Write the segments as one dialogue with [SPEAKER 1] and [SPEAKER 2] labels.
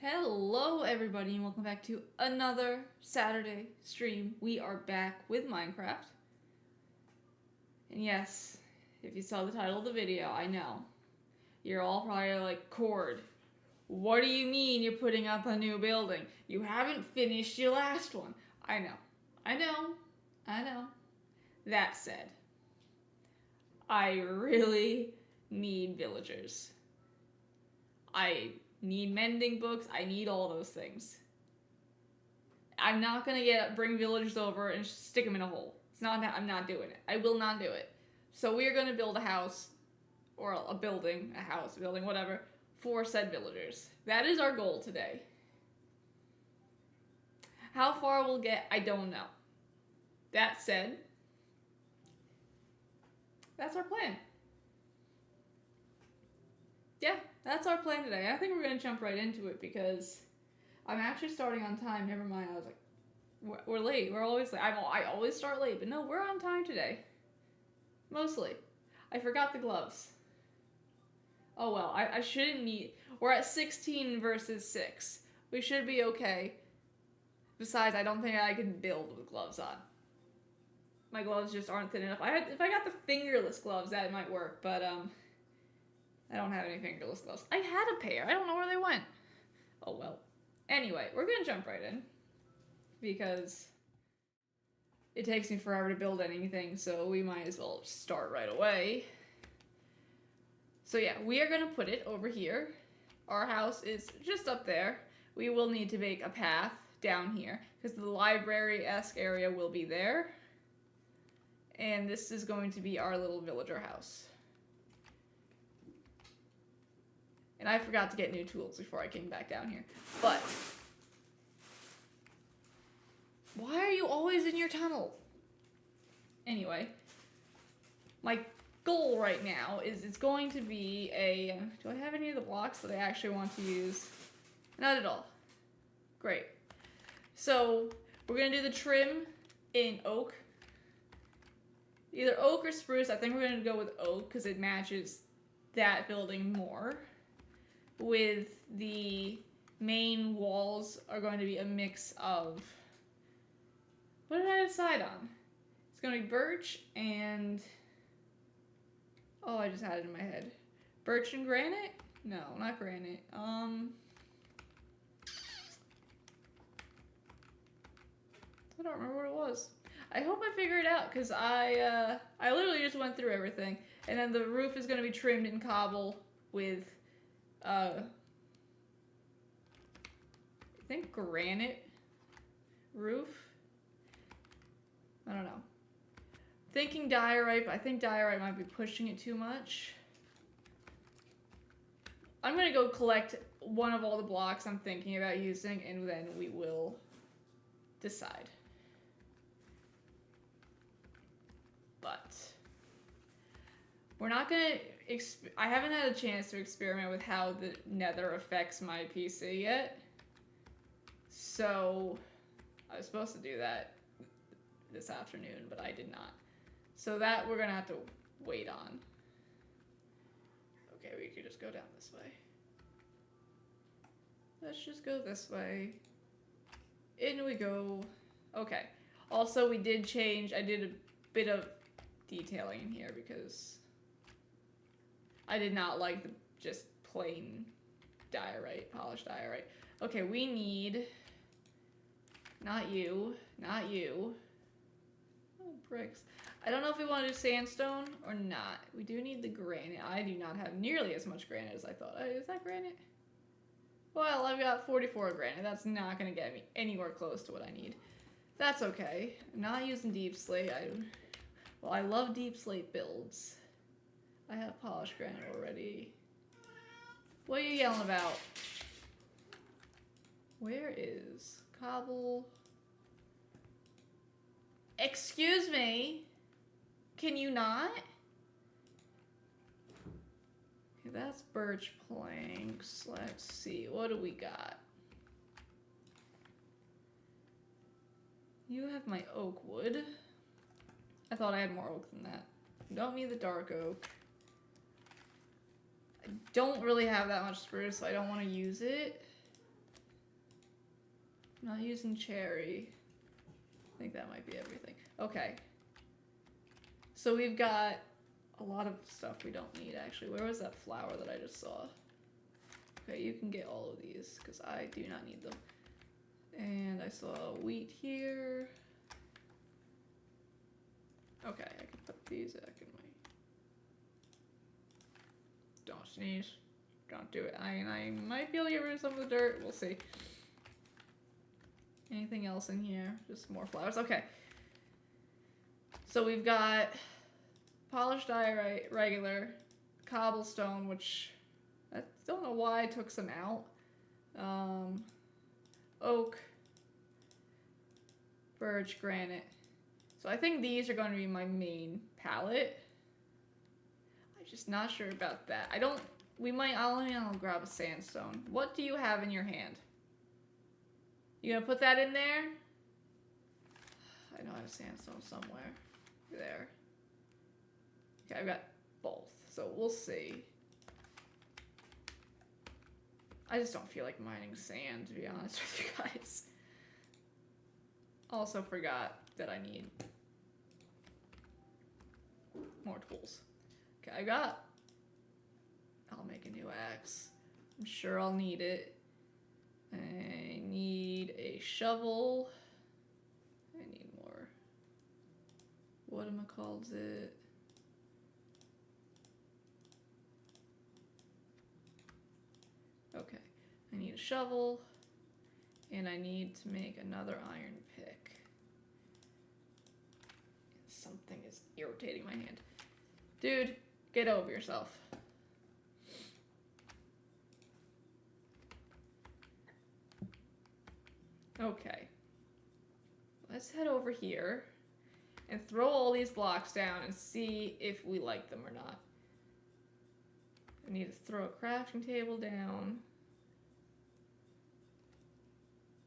[SPEAKER 1] Hello everybody and welcome back to another Saturday stream. We are back with Minecraft. And yes, if you saw the title of the video, I know. You're all probably like, Cord, what do you mean you're putting up a new building? You haven't finished your last one. I know. That said, I really need villagers. I need mending books. I need all those things. I'm not gonna bring villagers over and stick them in a hole. I'm not doing it. I will not do it. So we are gonna build a house, or a building, whatever, for said villagers. That is our goal today. How far we'll get, I don't know. That said, that's our plan. Yeah, that's our plan today. I think we're gonna jump right into it because I'm actually starting on time. Never mind. I was like, we're late. We're always late. I always start late, but no, we're on time today. Mostly. I forgot the gloves. Oh well, I shouldn't need. We're at 16 versus 6. We should be okay. Besides, I don't think I can build with gloves on. My gloves just aren't thin enough. If I got the fingerless gloves, that might work, but I don't have any fingerless gloves. I had a pair. I don't know where they went. Oh well. Anyway, we're gonna jump right in because it takes me forever to build anything, so we might as well start right away. So yeah, we are gonna put it over here. Our house is just up there. We will need to make a path down here because the library-esque area will be there. And this is going to be our little villager house. And I forgot to get new tools before I came back down here. But why are you always in your tunnel? Anyway, my goal right now is it's going to be a... Do I have any of the blocks that I actually want to use? Not at all. Great. So we're going to do the trim in oak. Either oak or spruce. I think we're going to go with oak because it matches that building more. With the main walls are going to be a mix of... What did I decide on? It's going to be birch and... Oh, I just had it in my head. Birch and granite? No, not granite. I don't remember what it was. I hope I figure it out because I literally just went through everything. And then the roof is going to be trimmed in cobble with... I think granite roof. I don't know. Thinking diorite, but I think diorite might be pushing it too much. I'm gonna go collect one of all the blocks I'm thinking about using, and then we will decide. But we're not gonna... I haven't had a chance to experiment with how the nether affects my PC yet. So I was supposed to do that this afternoon, but I did not. So that we're gonna have to wait on. Okay, we could just go down this way. Let's just go this way. In we go. Okay. Also, we did change. I did a bit of detailing in here because I did not like the just plain diorite, polished diorite. Okay, we need... Not you. Not you. Oh, bricks. I don't know if we want to do sandstone or not. We do need the granite. I do not have nearly as much granite as I thought. Is that granite? Well, I've got 44 granite. That's not going to get me anywhere close to what I need. That's okay. I'm not using deep slate. Well, I love deep slate builds. I have polished granite already. What are you yelling about? Where is cobble? Excuse me? Can you not? Okay, that's birch planks. Let's see. What do we got? You have my oak wood. I thought I had more oak than that. You don't need the dark oak. I don't really have that much spruce, so I don't want to use it. I'm not using cherry. I think that might be everything. Okay. So we've got a lot of stuff we don't need, actually. Where was that flower that I just saw? Okay, you can get all of these, because I do not need them. And I saw wheat here. Okay, I can put these back in my... Don't sneeze. Don't do it. I might be able to get rid of some of the dirt. We'll see. Anything else in here? Just more flowers. Okay. So we've got polished diorite, regular, cobblestone, which I don't know why I took some out. Oak, birch, granite. So I think these are going to be my main palette. I'm just not sure about that. I don't... We might... I'll grab a sandstone. What do you have in your hand? You gonna put that in there? I know I have sandstone somewhere. There. Okay, I've got both. So we'll see. I just don't feel like mining sand, to be honest with you guys. Also forgot that I need more tools. Okay, I'll make a new axe. I'm sure I'll need it. I need a shovel. I need more. Whatchamacallit? Okay, I need a shovel, and I need to make another iron pick. Something is irritating my hand. Dude, get over yourself. Okay. Let's head over here and throw all these blocks down and see if we like them or not. I need to throw a crafting table down.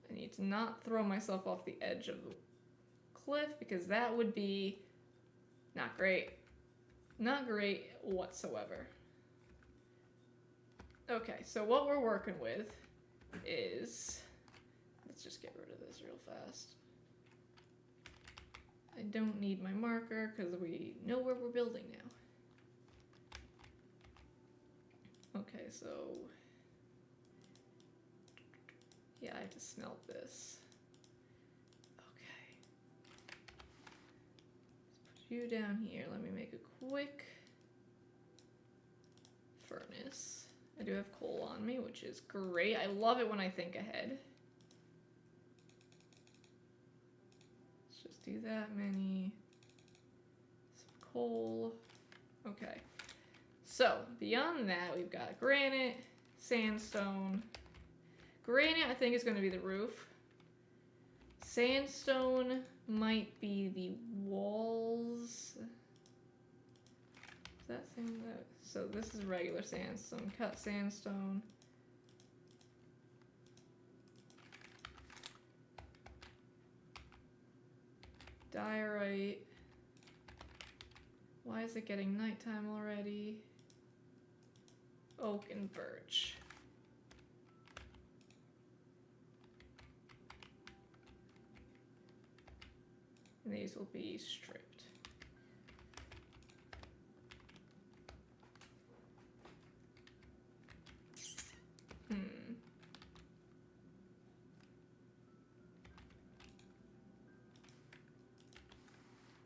[SPEAKER 1] I need to not throw myself off the edge of the cliff because that would be not great. Not great whatsoever. Okay, so what we're working with is... Let's just get rid of this real fast. I don't need my marker because we know where we're building now. Okay, so... Yeah, I have to smelt this. Okay. Let's put you down here. Let me make a quick furnace. I do have coal on me, which is great. I love it when I think ahead. Let's just do that many. Some coal. Okay. So, beyond that, we've got granite, sandstone. Granite, I think, is going to be the roof. Sandstone might be the walls. Is that saying that? So this is regular sandstone. Cut sandstone. Diorite. Why is it getting nighttime already? Oak and birch. And these will be stripped.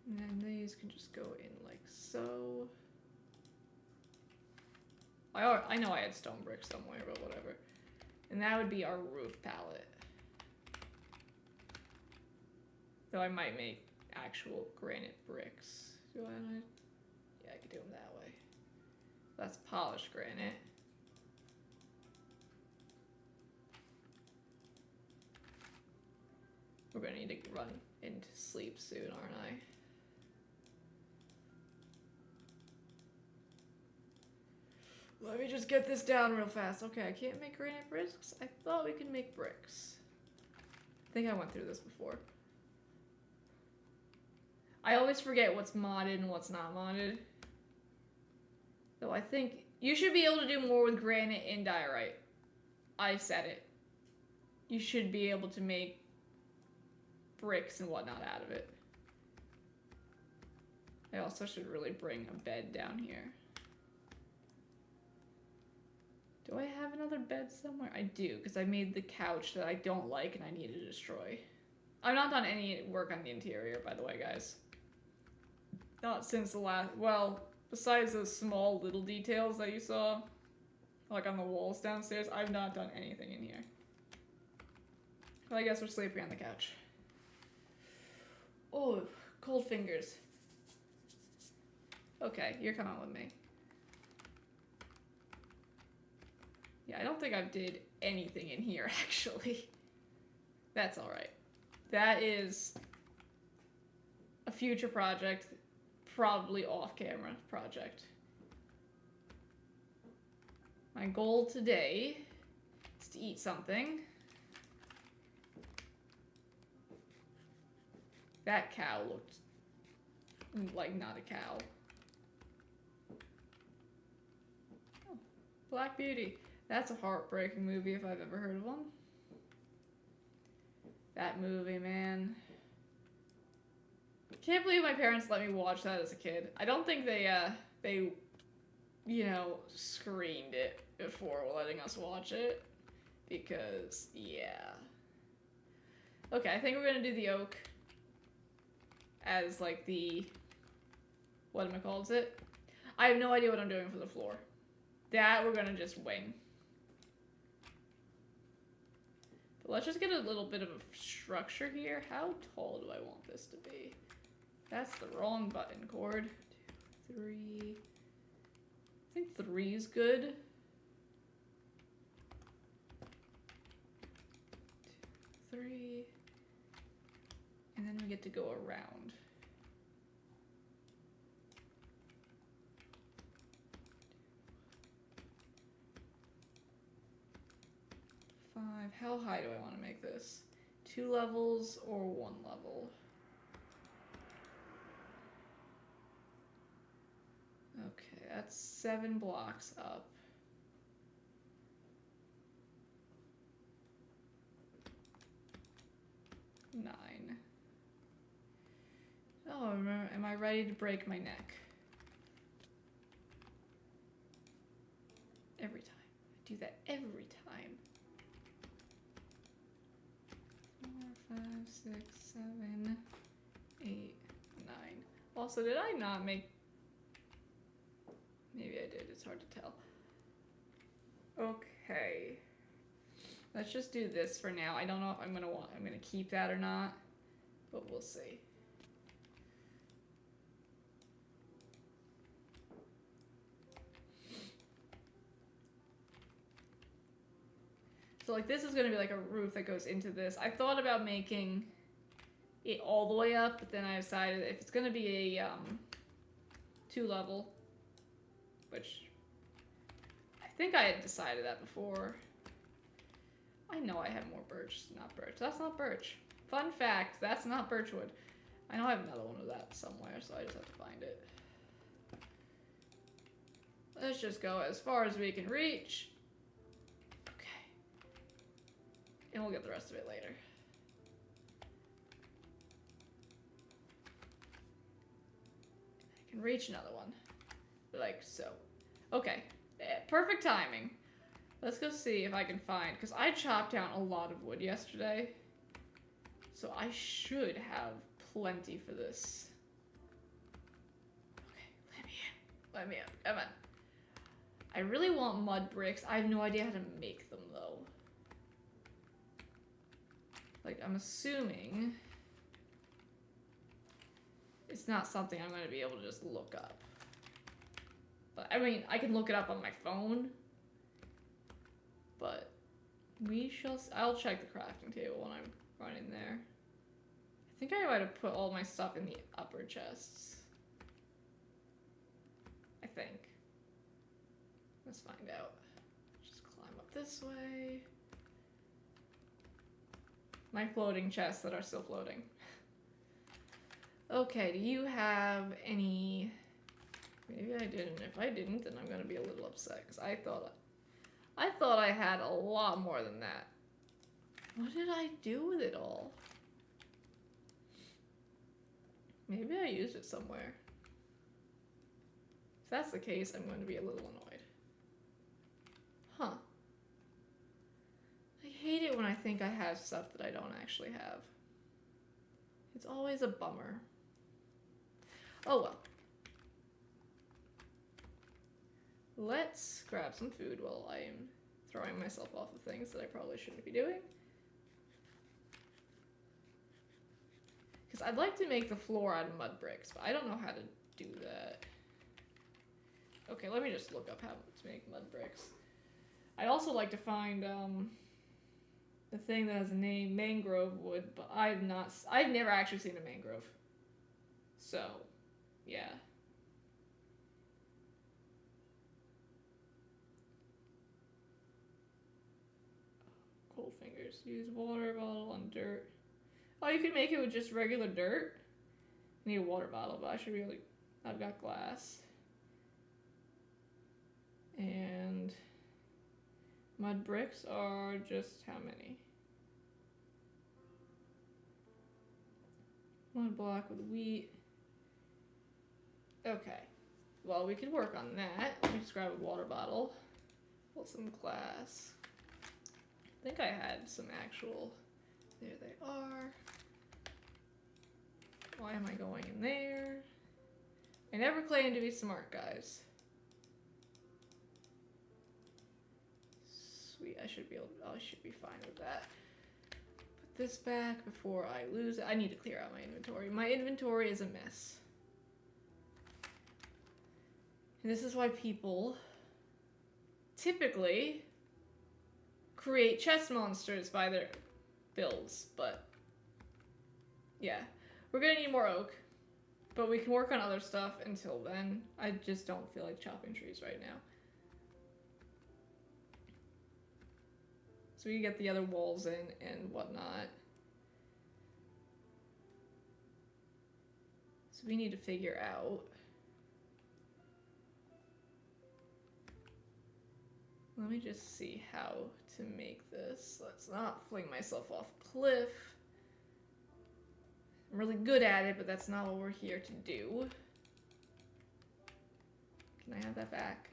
[SPEAKER 1] And then these can just go in like so. I know I had stone brick somewhere, but whatever. And that would be our roof palette. Though I might make actual granite bricks. Do I? Yeah, I could do them that way. That's polished granite. We're gonna need to run into sleep soon, aren't I? Let me just get this down real fast. Okay, I can't make granite bricks. I thought we could make bricks. I think I went through this before. I always forget what's modded and what's not modded. Though I think you should be able to do more with granite and diorite. I said it. You should be able to make bricks and whatnot out of it. I also should really bring a bed down here. Do I have another bed somewhere? I do, because I made the couch that I don't like and I need to destroy. I've not done any work on the interior, by the way, guys. Not since the last... Well, besides those small little details that you saw, like on the walls downstairs, I've not done anything in here. Well, I guess we're sleeping on the couch. Oh, cold fingers. Okay, you're coming with me. Yeah, I don't think I did anything in here, actually. That's alright. That is a future project, probably off-camera project. My goal today is to eat something. That cow looked like not a cow. Oh, Black Beauty. That's a heartbreaking movie if I've ever heard of one. That movie, man. Can't believe my parents let me watch that as a kid. I don't think they, you know, screened it before letting us watch it. Because, yeah. Okay, I think we're gonna do the oak as, like, the... whatchamacallits it? I have no idea what I'm doing for the floor. That we're gonna just wing. But let's just get a little bit of a structure here. How tall do I want this to be? That's the wrong button cord. 2, 3. I think 3 is good. 2, 3. And then we get to go around. How high do I want to make this? 2 levels or 1 level? Okay, that's 7 blocks up. Nine. Oh, remember, am I ready to break my neck? Every time. I do that every time. 4, 5, 6, 7, 8, 9. Also, did I not make... Maybe I did, it's hard to tell. Okay. Let's just do this for now. I don't know if I'm gonna keep that or not, but we'll see. So like this is gonna be like a roof that goes into this. I thought about making it all the way up, but then I decided if it's gonna be a 2 level, which I think I had decided that before. I know I have more birch, not birch. That's not birch. Fun fact, that's not birchwood. I know I have another one of that somewhere, so I just have to find it. Let's just go as far as we can reach. Okay. And we'll get the rest of it later. I can reach another one. Like so. Okay. Perfect timing. Let's go see if I can find, because I chopped down a lot of wood yesterday. So I should have plenty for this. Okay, let me in. Let me in. Come on. I really want mud bricks. I have no idea how to make them, though. Like, I'm assuming it's not something I'm going to be able to just look up. But, I mean, I can look it up on my phone. But we shall... I'll check the crafting table when I'm running there. I think I might have put all my stuff in the upper chests. I think. Let's find out. Just climb up this way. My floating chests that are still floating. Okay, do you have any... Maybe I didn't. If I didn't, then I'm gonna be a little upset, because I thought I had a lot more than that. What did I do with it all? Maybe I used it somewhere. If that's the case, I'm going to be a little annoyed. Huh. I hate it when I think I have stuff that I don't actually have. It's always a bummer. Oh well. Let's grab some food while I'm throwing myself off of things that I probably shouldn't be doing. Because I'd like to make the floor out of mud bricks, but I don't know how to do that. Okay, let me just look up how to make mud bricks. I'd also like to find the thing that has a name, mangrove wood, but I've never actually seen a mangrove. So, yeah. Cold fingers. Use water bottle on dirt. Oh, you can make it with just regular dirt? I need a water bottle, but I should really... I've got glass. And... mud bricks are just how many? Mud block with wheat. Okay. Well, we could work on that. Let me just grab a water bottle. Pull some glass. I think I had some actual... There they are. Why am I going in there? I never claimed to be smart, guys. Sweet, I should be fine with that. Put this back before I lose it. I need to clear out my inventory. My inventory is a mess. And this is why people typically create chest monsters by their builds, but yeah. We're gonna need more oak, but we can work on other stuff until then. I just don't feel like chopping trees right now. So we can get the other walls in and whatnot. So we need to figure out. Let me just see how to make this. Let's not fling myself off a cliff. I'm really good at it, but that's not what we're here to do. Can I have that back?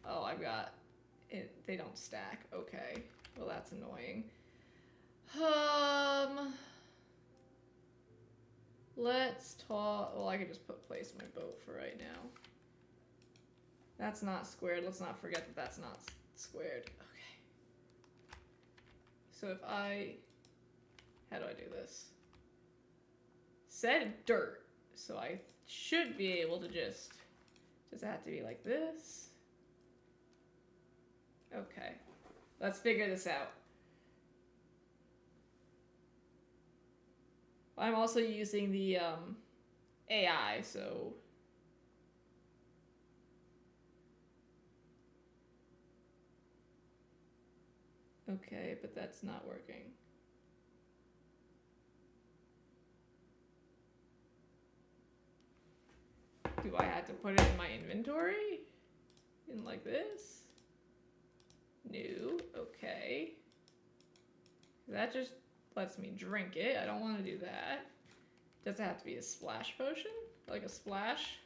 [SPEAKER 1] Oh, I've got it. They don't stack. Okay. Well, that's annoying. Let's talk. Well, I could just place my boat for right now. That's not squared. Let's not forget that that's not squared. Okay. So if I... How do I do this? Said dirt. So I should be able to just... Does it have to be like this? Okay. Let's figure this out. I'm also using the AI, so... Okay, but that's not working. Do I have to put it in my inventory? In like this? No, okay. That just lets me drink it. I don't want to do that. Does it have to be a splash potion? Like a splash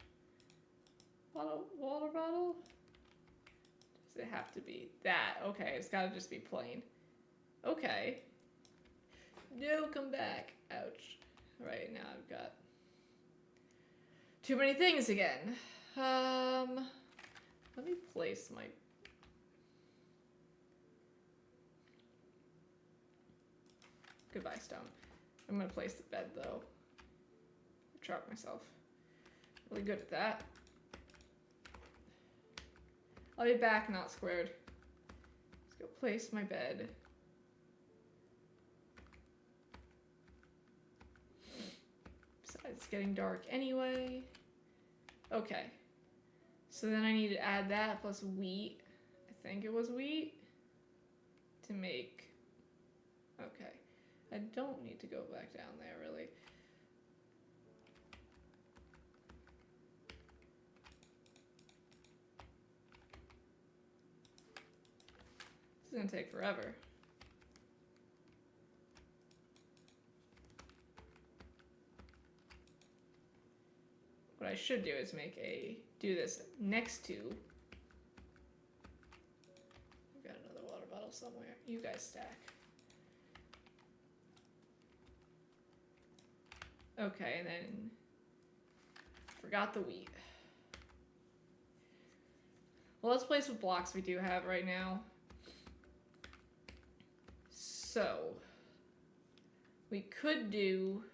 [SPEAKER 1] water bottle? Does it have to be that? Okay, it's gotta just be plain. Okay. No, come back. Ouch. Alright, now I've got too many things again. Let me place my... Goodbye, stone. I'm gonna place the bed, though. Trap myself. Really good at that. I'll be back, not squared. Let's go place my bed. Besides, it's getting dark anyway. Okay. So then I need to add that plus wheat. I think it was wheat. To make... Okay. I don't need to go back down there, really. This is gonna take forever. what I should do is do this next to. I've got another water bottle somewhere. You guys stack. Okay, and then forgot the wheat. Well, let's place what blocks we do have right now. So we could do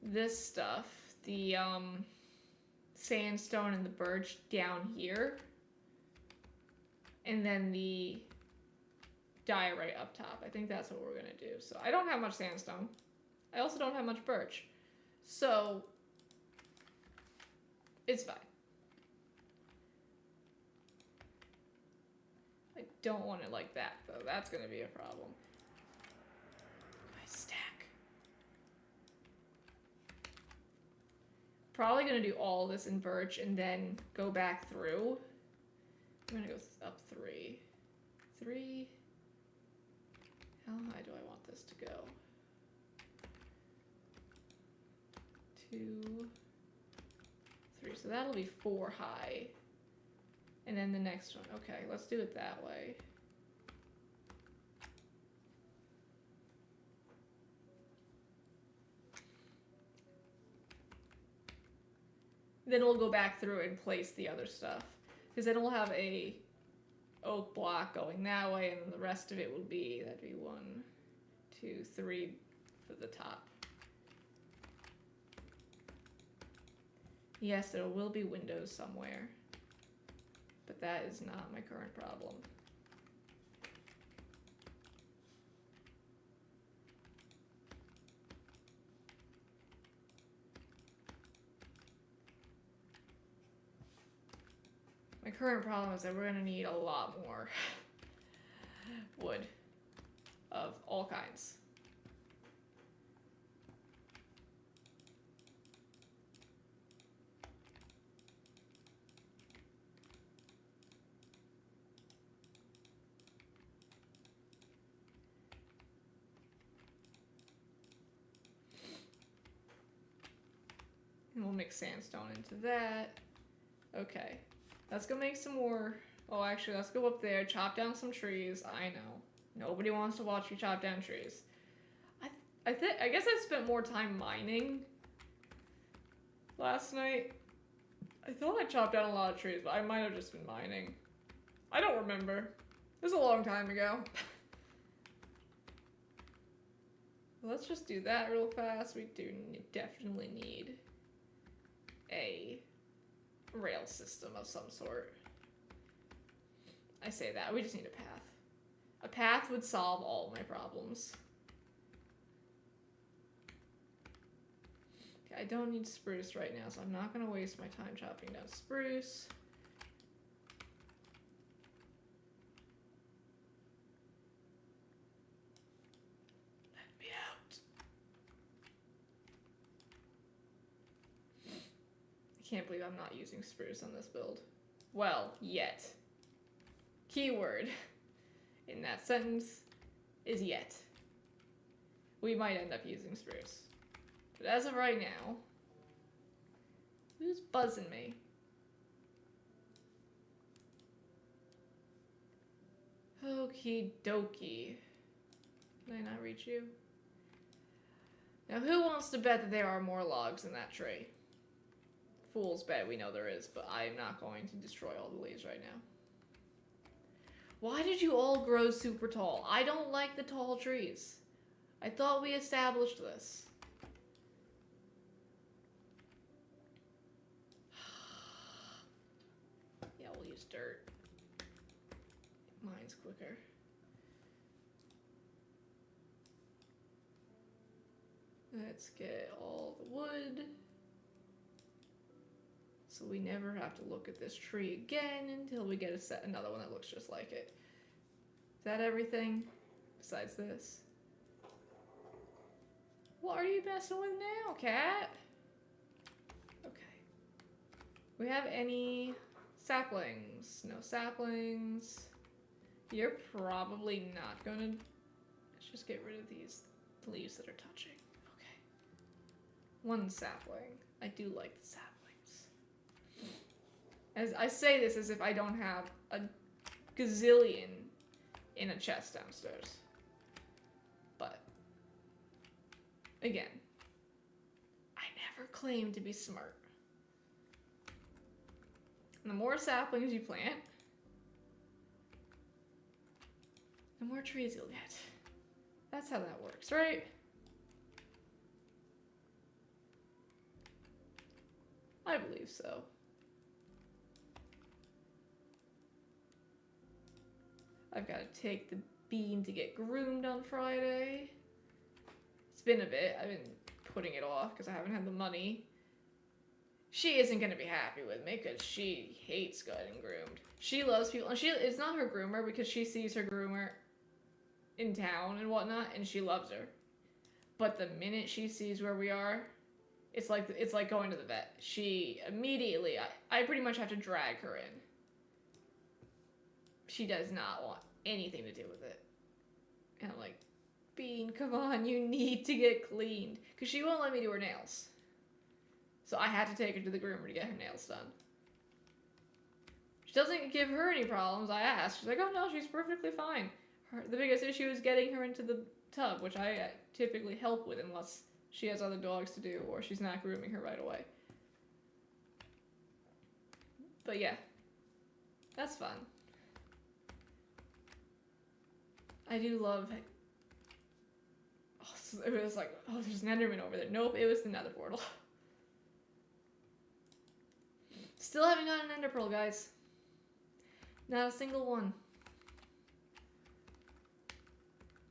[SPEAKER 1] this stuff, the sandstone and the birch down here, and then the diorite up top. I think that's what we're gonna do. So I don't have much sandstone. I also don't have much birch. So it's fine. I don't want it like that, though. That's gonna be a problem. My stack. Probably gonna do all this in birch and then go back through. I'm gonna go up 3. 3. How high do I want this to go? 2, 3. So that'll be 4 high. And then the next one. Okay, let's do it that way. Then we'll go back through and place the other stuff. Because then we'll have a oak block going that way, and then the rest of it will be, that'd be 1, 2, 3 for the top. Yes, there will be windows somewhere. But that is not my current problem. My current problem is that we're gonna need a lot more wood of all kinds. And we'll mix sandstone into that. Okay. Let's go make some more. Oh, actually, let's go up there, chop down some trees. I know. Nobody wants to watch you chop down trees. I guess I spent more time mining last night. I thought I chopped down a lot of trees, but I might have just been mining. I don't remember. It was a long time ago. Let's just do that real fast. We do definitely need a rail system of some sort. I say that, we just need a path. A path would solve all my problems. Okay, I don't need spruce right now, so I'm not gonna waste my time chopping down spruce. Let me out. I can't believe I'm not using spruce on this build. Well, yet. Keyword in that sentence is yet. We might end up using spruce. But as of right now, who's buzzing me? Okie dokie. Can I not reach you? Now who wants to bet that there are more logs in that tree? Fool's bet, we know there is, but I am not going to destroy all the leaves right now. Why did you all grow super tall? I don't like the tall trees. I thought we established this. Yeah, we'll use dirt. Mine's quicker. Let's get all the wood. So we never have to look at this tree again until we get another one that looks just like it. Is that everything besides this? What are you messing with now, cat? Okay. We have any saplings? No saplings. You're probably not gonna... Let's just get rid of these leaves that are touching. Okay. One sapling. I do like the saplings. As I say this as if I don't have a gazillion in a chest downstairs. But, again, I never claim to be smart. And the more saplings you plant, the more trees you'll get. That's how that works, right? I believe so. I've got to take the bean to get groomed on Friday. It's been a bit. I've been putting it off because I haven't had the money. She isn't going to be happy with me because she hates getting groomed. She loves people. And it's not her groomer because she sees her groomer in town and whatnot, and she loves her. But the minute she sees where we are, it's like going to the vet. She immediately, I pretty much have to drag her in. She does not want anything to do with it. And I'm like, Bean, come on, you need to get cleaned. Because she won't let me do her nails. So I had to take her to the groomer to get her nails done. She doesn't give her any problems. I asked. She's like, oh no, she's perfectly fine. The biggest issue is getting her into the tub, which I typically help with unless she has other dogs to do or she's not grooming her right away. But yeah, that's fun. I do love... Oh, it was like, oh, there's an Enderman over there. Nope, it was the Nether portal. Still haven't got an Ender Pearl, guys. Not a single one.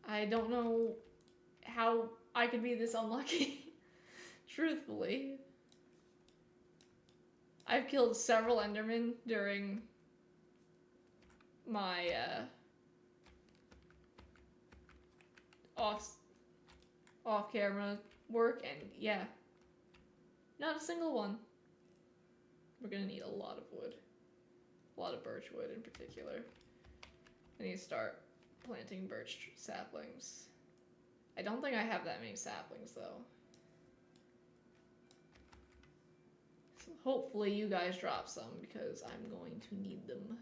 [SPEAKER 1] I don't know how I could be this unlucky. Truthfully. I've killed several Endermen during my off-camera work, and yeah, not a single one. We're gonna need a lot of wood. A lot of birch wood in particular. I need to start planting birch saplings. I don't think I have that many saplings though. So hopefully you guys drop some because I'm going to need them.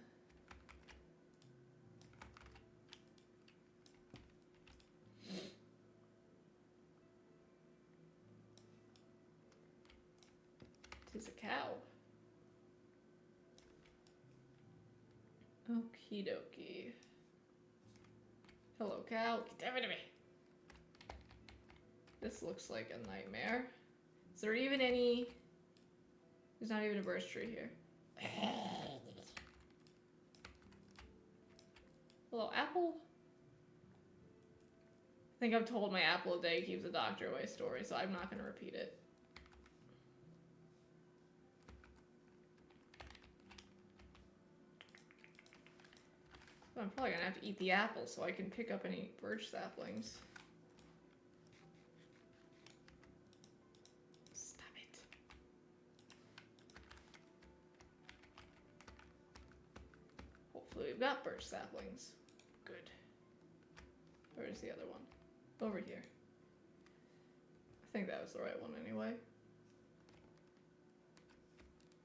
[SPEAKER 1] Tis a cow. Okie dokie. Hello, cow. Get over to me. This looks like a nightmare. Is there even any... There's not even a birch tree here. Hello, apple? I think I've told my apple a day keeps the doctor away story, so I'm not going to repeat it. I'm probably gonna have to eat the apple so I can pick up any birch saplings. Stop it. Hopefully we've got birch saplings. Good. Where's the other one? Over here. I think that was the right one anyway.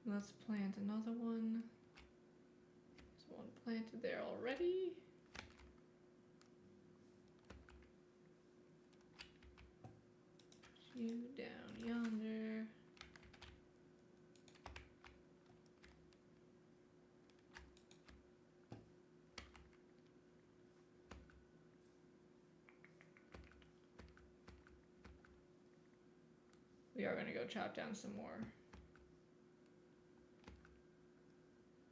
[SPEAKER 1] Let's plant another one. One planted there already. You down yonder. We are going to go chop down some more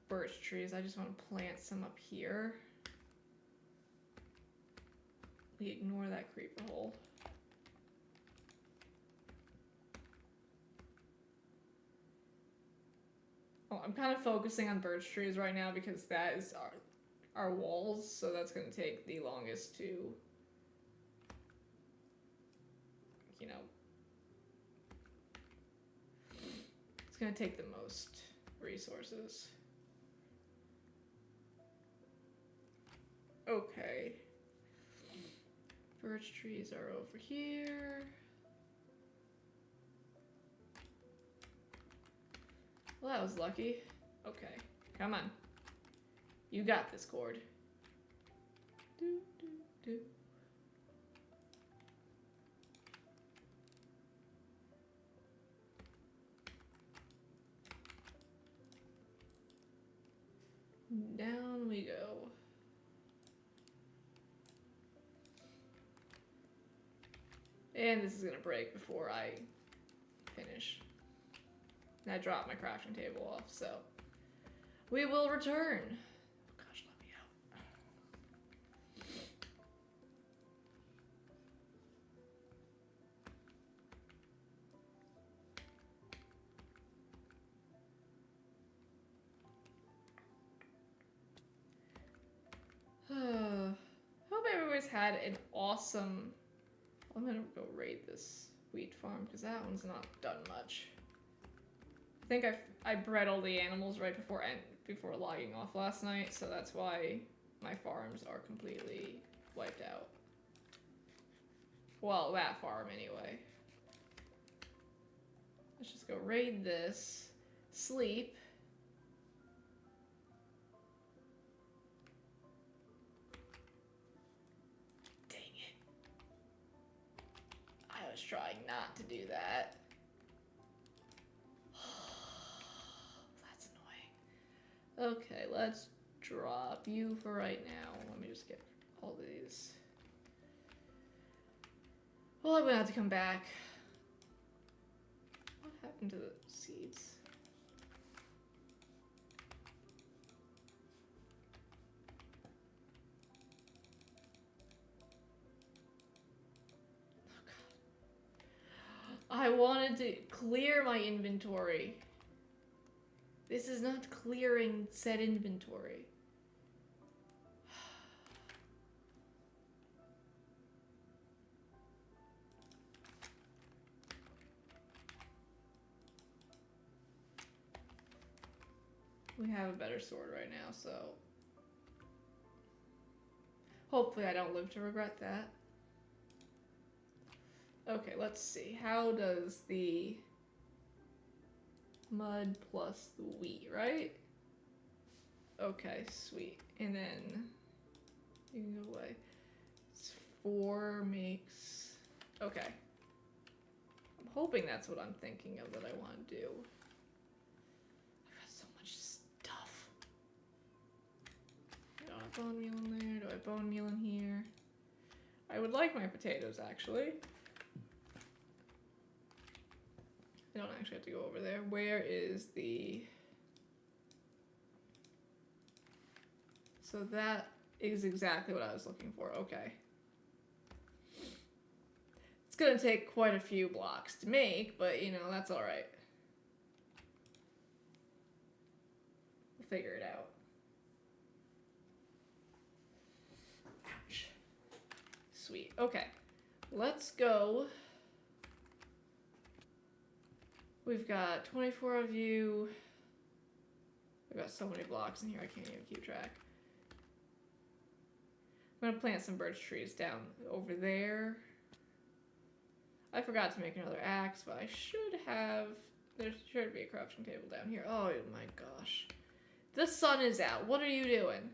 [SPEAKER 1] birch trees. I just want to plant some up here. We ignore that creeper hole. Oh, I'm kind of focusing on birch trees right now because that is our walls, so that's going to take the longest to, you know, it's going to take the most resources. Okay. Birch trees are over here. Well, that was lucky. Okay, come on. You got this, Cord. Do, do, do. Down we go. And this is gonna break before I finish. And I dropped my crafting table off, so we will return. Oh gosh, let me out. Hope everybody's had an awesome. I'm gonna go raid this wheat farm because that one's not done much. I think I bred all the animals right before logging off last night, so that's why my farms are completely wiped out. Well, that farm anyway. Let's just go raid this. Sleep. Dang it. I was trying not to do that. That's annoying. Okay, let's drop you for right now. Let me just get all these. Well, I'm gonna have to come back. What happened to the seeds? I wanted to clear my inventory. This is not clearing said inventory. We have a better sword right now, so hopefully I don't live to regret that. Okay, let's see. How does the mud plus the wheat, right? Okay, sweet. And then you can go away. It's 4 makes... Okay. I'm hoping that's what I'm thinking of that I want to do. I've got so much stuff. Do I have bone meal in there? Do I have bone meal in here? I would like my potatoes, actually. I don't actually have to go over there. Where is the... So that is exactly what I was looking for. Okay. It's gonna take quite a few blocks to make, but you know, that's alright. We'll figure it out. Ouch. Sweet. Okay. Let's go. We've got 24 of you. We've got so many blocks in here, I can't even keep track. I'm gonna plant some birch trees down over there. I forgot to make another axe, but I should have... There should be a crafting table down here. Oh my gosh. The sun is out. What are you doing?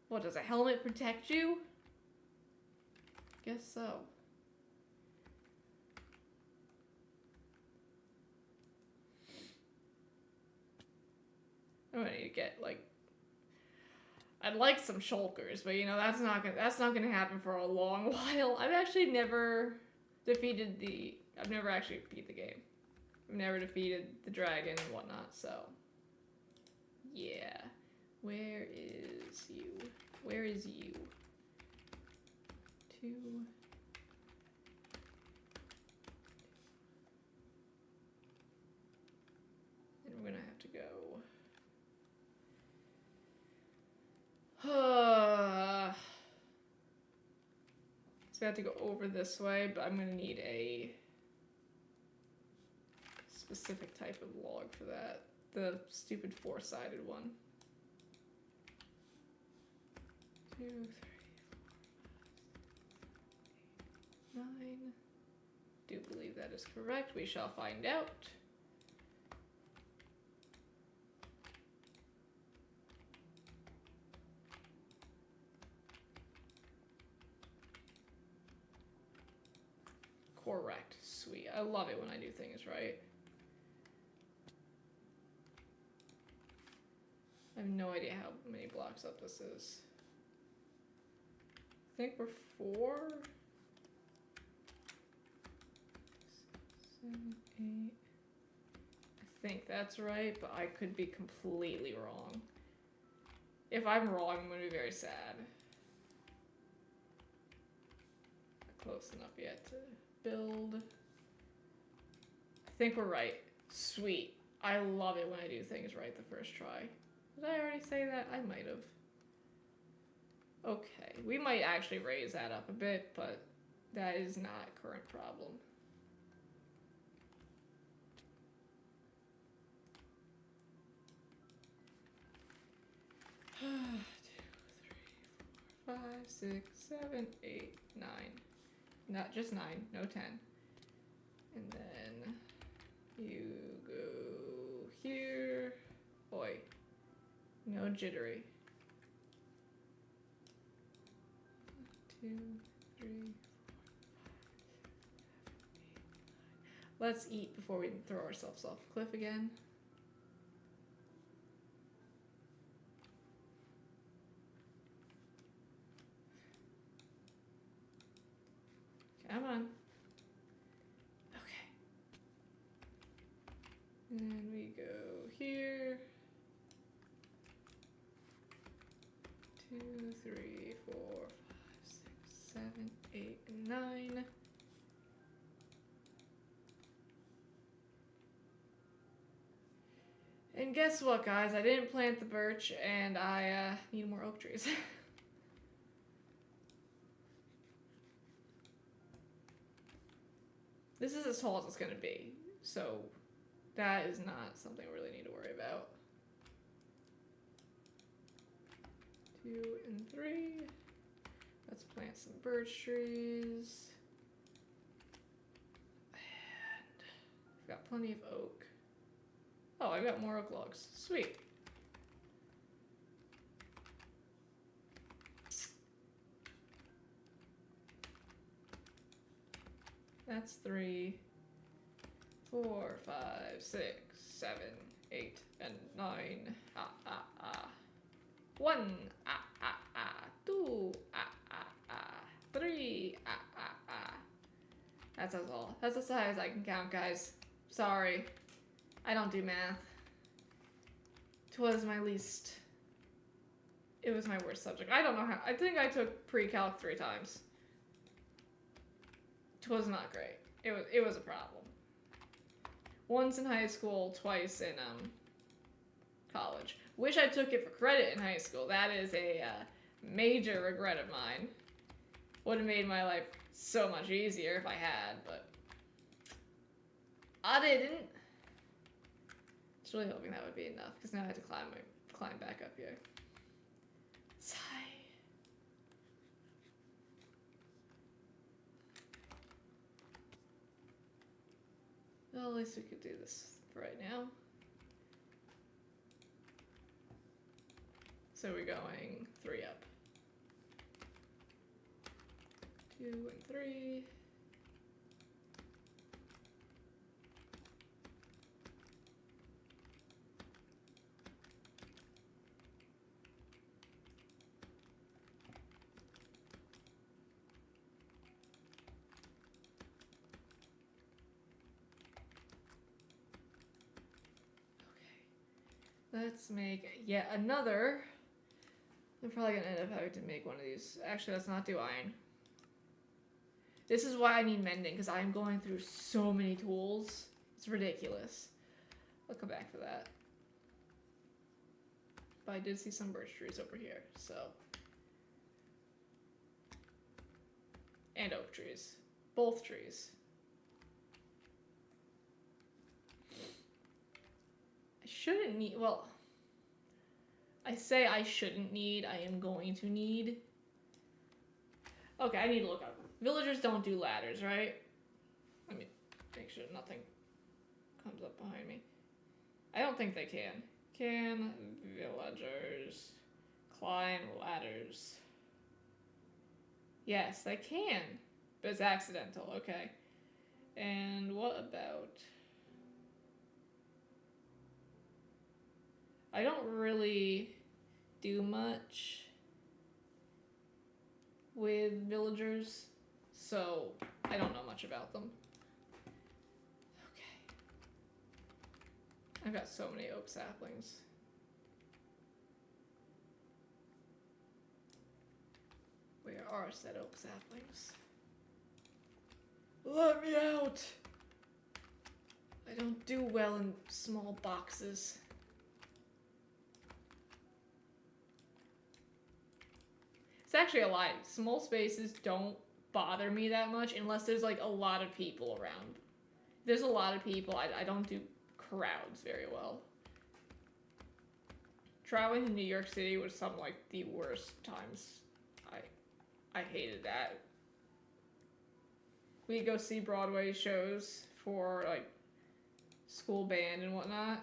[SPEAKER 1] What, does a helmet protect you? Guess so. I'm gonna need to get, like... I'd like some shulkers, but you know, that's not gonna happen for a long while. I've actually never defeated the... I've never actually beat the game. I've never defeated the dragon and whatnot, so... Yeah. Where is you? Where is you? 2... And we're gonna have to go... So I have to go over this way, but I'm gonna need a specific type of log for that. The stupid 4-sided one. 2, 3, 4, 5, 6, 9. Do believe that is correct. We shall find out. I love it when I do things right. I have no idea how many blocks up this is. I think we're 4. 7, 8. I think that's right, but I could be completely wrong. If I'm wrong, I'm gonna be very sad. Not close enough yet to build. I think we're right. Sweet. I love it when I do things right the first try. Did I already say that? I might have. Okay, we might actually raise that up a bit, but that is not a current problem. Two, 3, 4, 5, 6, 7, 8, 9. Not just 9, no 10. And then you go here. Boy, no jittery. 2, 3, 4, 5, 6, 7, 8, 9. Let's eat before we throw ourselves off a cliff again. Come on. Okay. And then we go here. 2, 3, 4, 5, 6, 7, 8, and 9. And guess what, guys? I didn't plant the birch, and I need more oak trees. This is as tall as it's gonna be, so that is not something we really need to worry about. 2 and 3. Let's plant some birch trees. And I've got plenty of oak. Oh, I've got more oak logs. Sweet. That's 3, 4, 5, 6, 7, 8, and 9. 1, 2, 3, That's all. That's as high as I can count, guys. Sorry. I don't do math. It was my worst subject. I don't know how. I think I took pre-calc 3 times. It was not great. It was a problem. Once in high school, twice in college. Wish I took it for credit in high school. That is a major regret of mine. Would have made my life so much easier if I had, but I didn't. Just really hoping that would be enough, because now I have to climb back up here. Sigh. Well, at least we could do this for right now. So we're going 3 up. 2 and 3. Let's make yet another. I'm probably gonna end up having to make one of these. Actually, let's not do iron. This is why I need mending, because I'm going through so many tools. It's ridiculous. I'll come back for that. But I did see some birch trees over here, so. And oak trees. Both trees. I shouldn't need, well, I say I shouldn't need, I am going to need. Okay, I need to look up. Villagers don't do ladders, right? Let me make sure nothing comes up behind me. I don't think they can. Can villagers climb ladders? Yes, they can. But it's accidental, okay. And what about... I don't really do much with villagers, so I don't know much about them. Okay. I've got so many oak saplings. Where are said oak saplings? Let me out! I don't do well in small boxes. It's actually a lie. Small spaces don't bother me that much unless there's like a lot of people around. If there's a lot of people, I don't do crowds very well. Traveling to New York City was some like the worst times. I hated that. We'd go see Broadway shows for like school band and whatnot.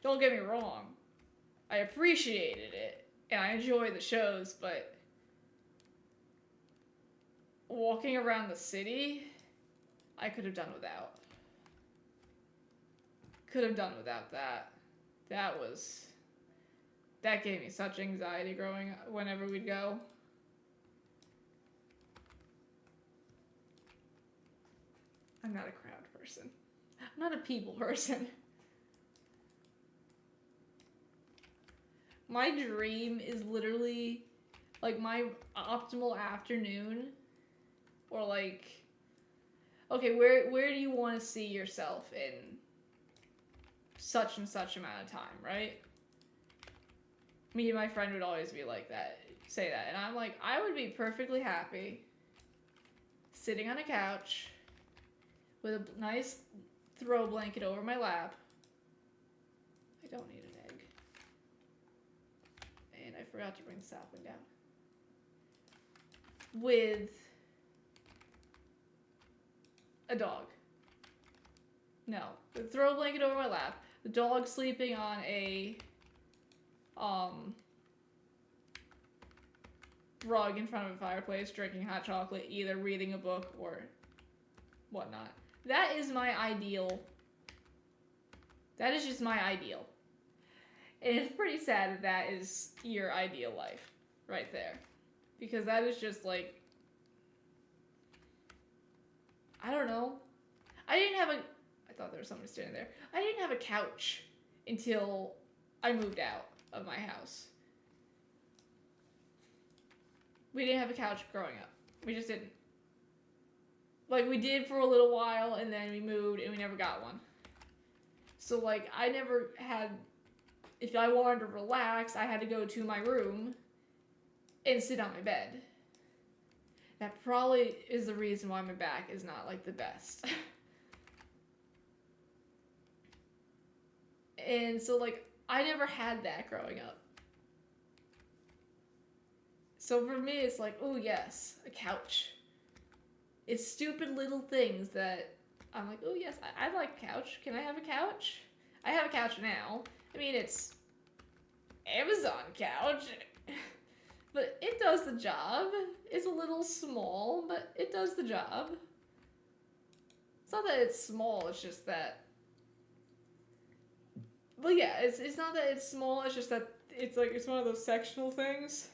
[SPEAKER 1] Don't get me wrong, I appreciated it and I enjoyed the shows, but walking around the city, I could have done without. Could have done without that. That gave me such anxiety growing up whenever we'd go. I'm not a crowd person. I'm not a people person. My dream is literally like my optimal afternoon, or like, okay, where do you want to see yourself in such and such amount of time, right? Me and my friend would always be like that, say that, and I'm like, I would be perfectly happy sitting on a couch with a nice throw blanket over my lap. I don't need an egg. And I forgot to bring the sapling down. With a dog. No. The throw blanket over my lap. The dog sleeping on a rug in front of a fireplace, drinking hot chocolate, either reading a book or whatnot. That is my ideal. That is just my ideal. And it's pretty sad that that is your ideal life right there. Because that is just like, I don't know. I thought there was somebody standing there. I didn't have a couch until I moved out of my house. We didn't have a couch growing up. We just didn't. Like, we did for a little while, and then we moved, and we never got one. So, like, I never had... If I wanted to relax, I had to go to my room and sit on my bed. That probably is the reason why my back is not, like, the best. And so, like, I never had that growing up. So for me, it's like, oh yes, a couch. It's stupid little things that I'm like, oh yes, I'd like a couch. Can I have a couch? I have a couch now. I mean, it's Amazon couch, but it does the job. It's a little small, but it does the job. It's not that it's small, it's just that... Well, yeah, it's not that it's small, it's just that it's like, it's one of those sectional things.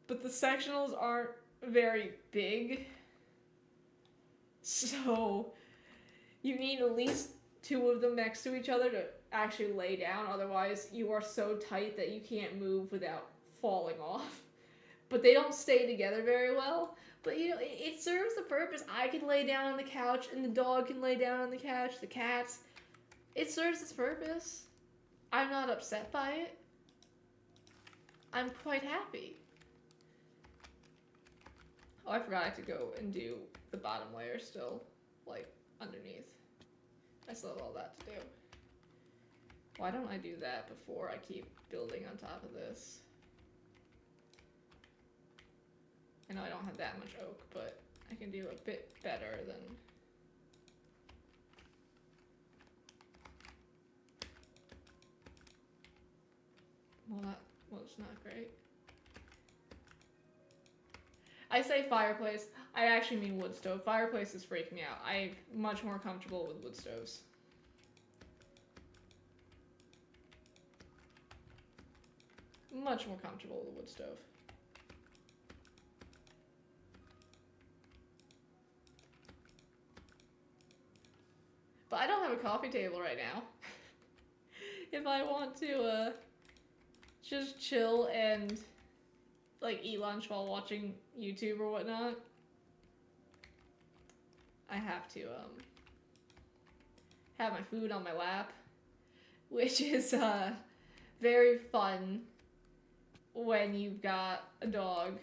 [SPEAKER 1] But the sectionals aren't very big. So you need at least two of them next to each other to actually lay down. Otherwise, you are so tight that you can't move without falling off. But they don't stay together very well. But, you know, it serves the purpose. I can lay down on the couch, and the dog can lay down on the couch, the cats. It serves its purpose. I'm not upset by it. I'm quite happy. Oh, I forgot I had to go and do the bottom layer still, like, underneath. I still have all that to do. Why don't I do that before I keep building on top of this? I know I don't have that much oak, but I can do a bit better than... Well, that was not great. I say fireplace. I actually mean wood stove. Fireplaces freak me out. I'm much more comfortable with wood stoves. Much more comfortable with a wood stove. But I don't have a coffee table right now. If I want to just chill and like eat lunch while watching YouTube or whatnot, I have to have my food on my lap, which is very fun when you've got a dog.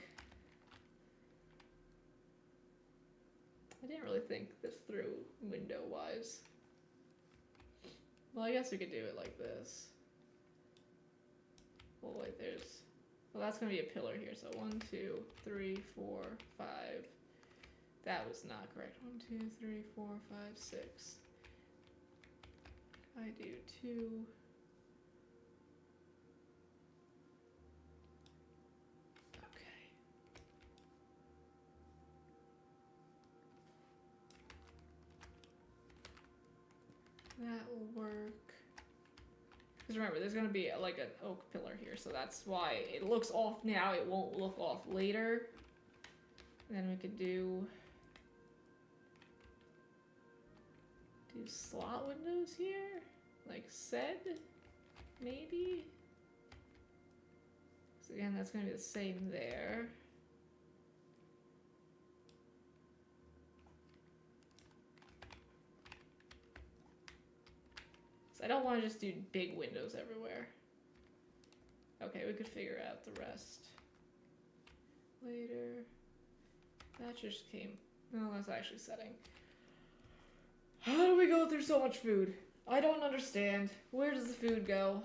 [SPEAKER 1] I didn't really think this through window-wise. Well, I guess we could do it like this. Well, wait, there's... Well, that's going to be a pillar here, so 1, 2, 3, 4, 5. That was not correct. 1, 2, 3, 4, 5, 6. I do 2... That will work. Because remember, there's going to be like an oak pillar here, so that's why it looks off now. It won't look off later. And then we could do slot windows here, like said, maybe. So again, that's going to be the same there. I don't want to just do big windows everywhere. Okay, we could figure out the rest later. That just came... No, that's actually setting. How do we go through so much food? I don't understand. Where does the food go?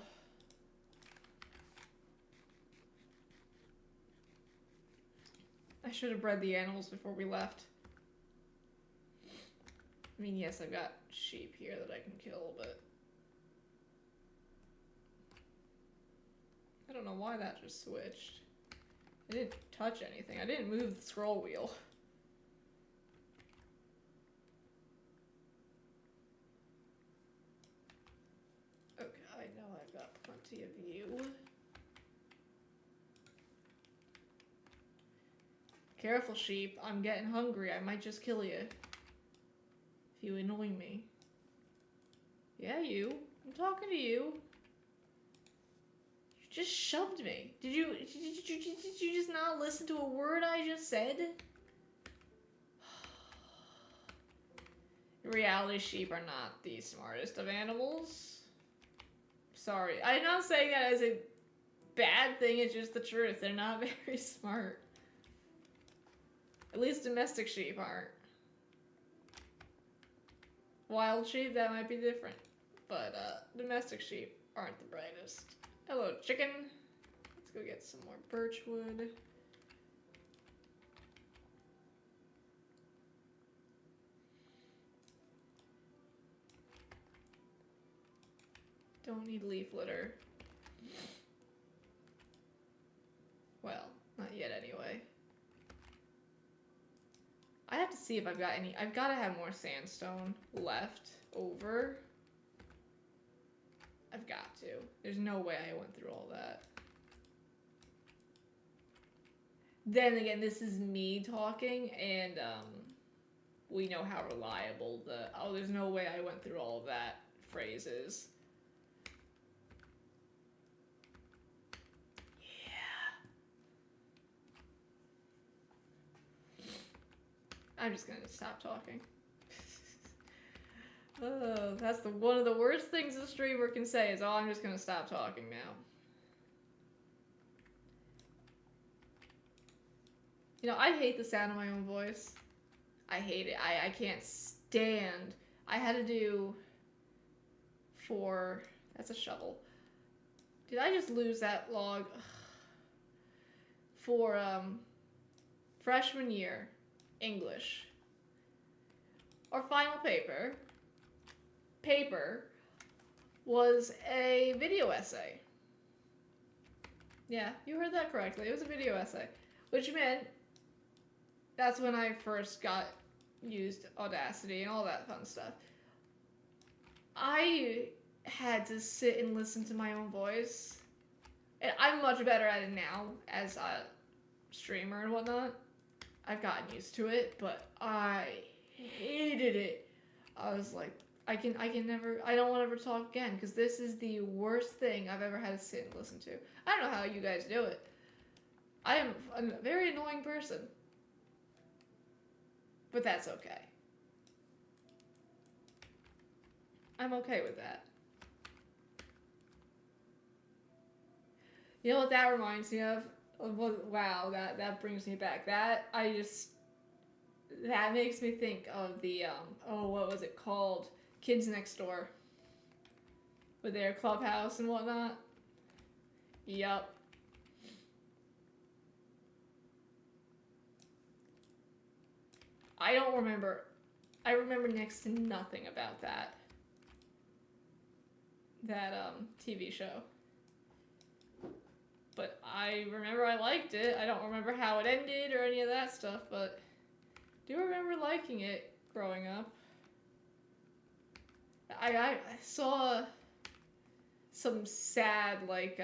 [SPEAKER 1] I should have bred the animals before we left. I mean, yes, I've got sheep here that I can kill, but... I don't know why that just switched. I didn't touch anything. I didn't move the scroll wheel. Okay, I know I've got plenty of you. Careful, sheep. I'm getting hungry. I might just kill you. If you annoy me. Yeah, you. I'm talking to you. Just shoved me. Did you just not listen to a word I just said? Reality sheep are not the smartest of animals. Sorry. I'm not saying that as a bad thing, it's just the truth. They're not very smart. At least domestic sheep aren't. Wild sheep, that might be different. But domestic sheep aren't the brightest. Hello, chicken. Let's go get some more birch wood. Don't need leaf litter. Well, not yet anyway. I have to see if I've got any. I've got to have more sandstone left over. I've got to. There's no way I went through all that. Then again, this is me talking, and we know how reliable the "oh, there's no way I went through all of that" phrase is. Yeah. I'm just gonna stop talking. Oh, that's one of the worst things a streamer can say is, "Oh, I'm just gonna stop talking now." You know, I hate the sound of my own voice. I hate it. I can't stand. I had to do for... That's a shovel. Did I just lose that log? Ugh. For freshman year English. Our final paper was a video essay. Yeah, you heard that correctly. It was a video essay, which meant that's when I first got used Audacity and all that fun stuff. I had to sit and listen to my own voice. And I'm much better at it now as a streamer and whatnot. I've gotten used to it, but I hated it. I was like, I don't want to ever talk again because this is the worst thing I've ever had to sit and listen to. I don't know how you guys do it. I am a very annoying person. But that's okay. I'm okay with that. You know what that reminds me of? Wow, that brings me back. That makes me think of the what was it called? Kids Next Door. With their clubhouse and whatnot. Yup. I don't remember. I remember next to nothing about that TV show. But I remember I liked it. I don't remember how it ended or any of that stuff, but I do remember liking it growing up. I saw some sad, like,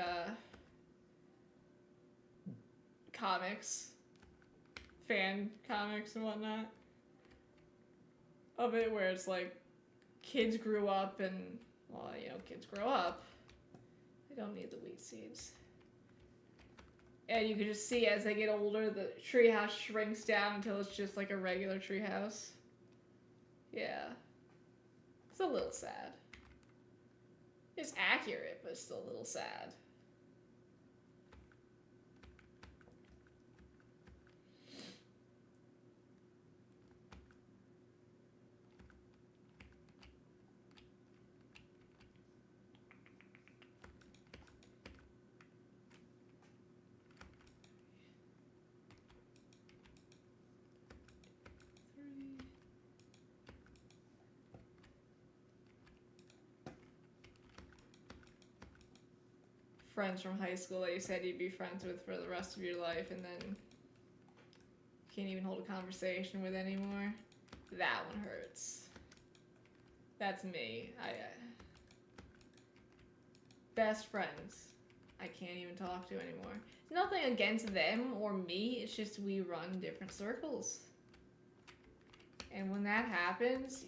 [SPEAKER 1] comics, fan comics and whatnot of it, where it's like kids grew up and, well, you know, kids grow up. They don't need the wheat seeds. And you can just see as they get older, the treehouse shrinks down until it's just like a regular treehouse. Yeah. It's a little sad. It's accurate, but it's still a little sad. Friends from high school that you said you'd be friends with for the rest of your life and then can't even hold a conversation with anymore. That one hurts. That's me. Best friends I can't even talk to anymore. Nothing against them or me, it's just we run different circles. And when that happens,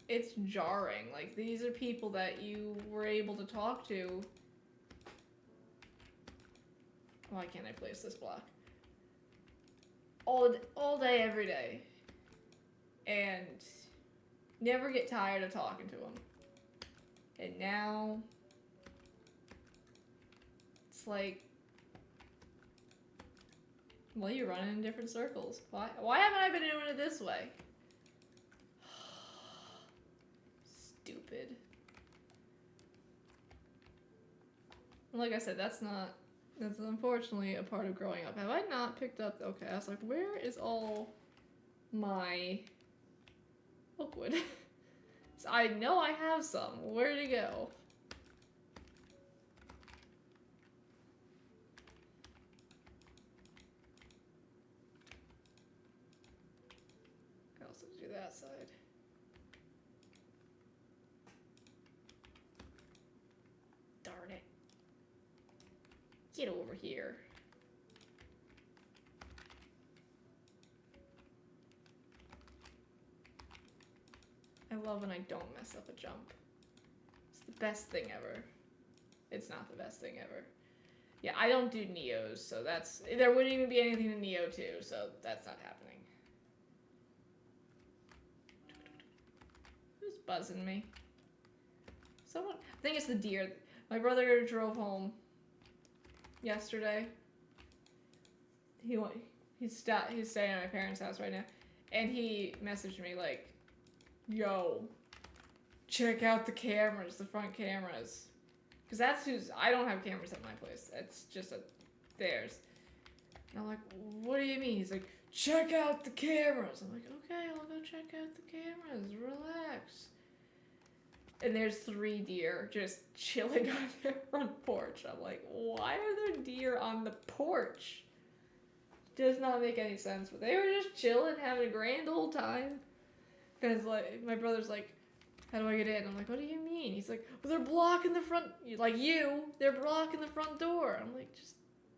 [SPEAKER 1] it's jarring. Like, these are people that you were able to talk to. Why can't I place this block? All day, every day. And never get tired of talking to them. And now, it's like, well, you're running in different circles. Why haven't I been doing it this way? Stupid. Like I said, that's unfortunately a part of growing up. Have I not picked up? Okay, I was like, where is all my Oakwood? So I know I have some. Where'd it go? I can also do that side. Darn it. Get over here. I love when I don't mess up a jump. It's the best thing ever. It's not the best thing ever. Yeah, I don't do Neos, so there wouldn't even be anything to Neo 2, so that's not happening. Who's buzzing me? Someone, I think it's the deer. My brother drove home yesterday. He's staying at my parents' house right now, and he messaged me like, yo, check out the cameras, the front cameras. Because I don't have cameras at my place. It's just theirs. And I'm like, what do you mean? He's like, check out the cameras. I'm like, okay, I'll go check out the cameras. Relax. And there's 3 deer just chilling on their front porch. I'm like, why are there deer on the porch? Does not make any sense. But they were just chilling, having a grand old time. Because, like, my brother's like, how do I get in? I'm like, what do you mean? He's like, well, they're blocking the front, like they're blocking the front door. I'm like,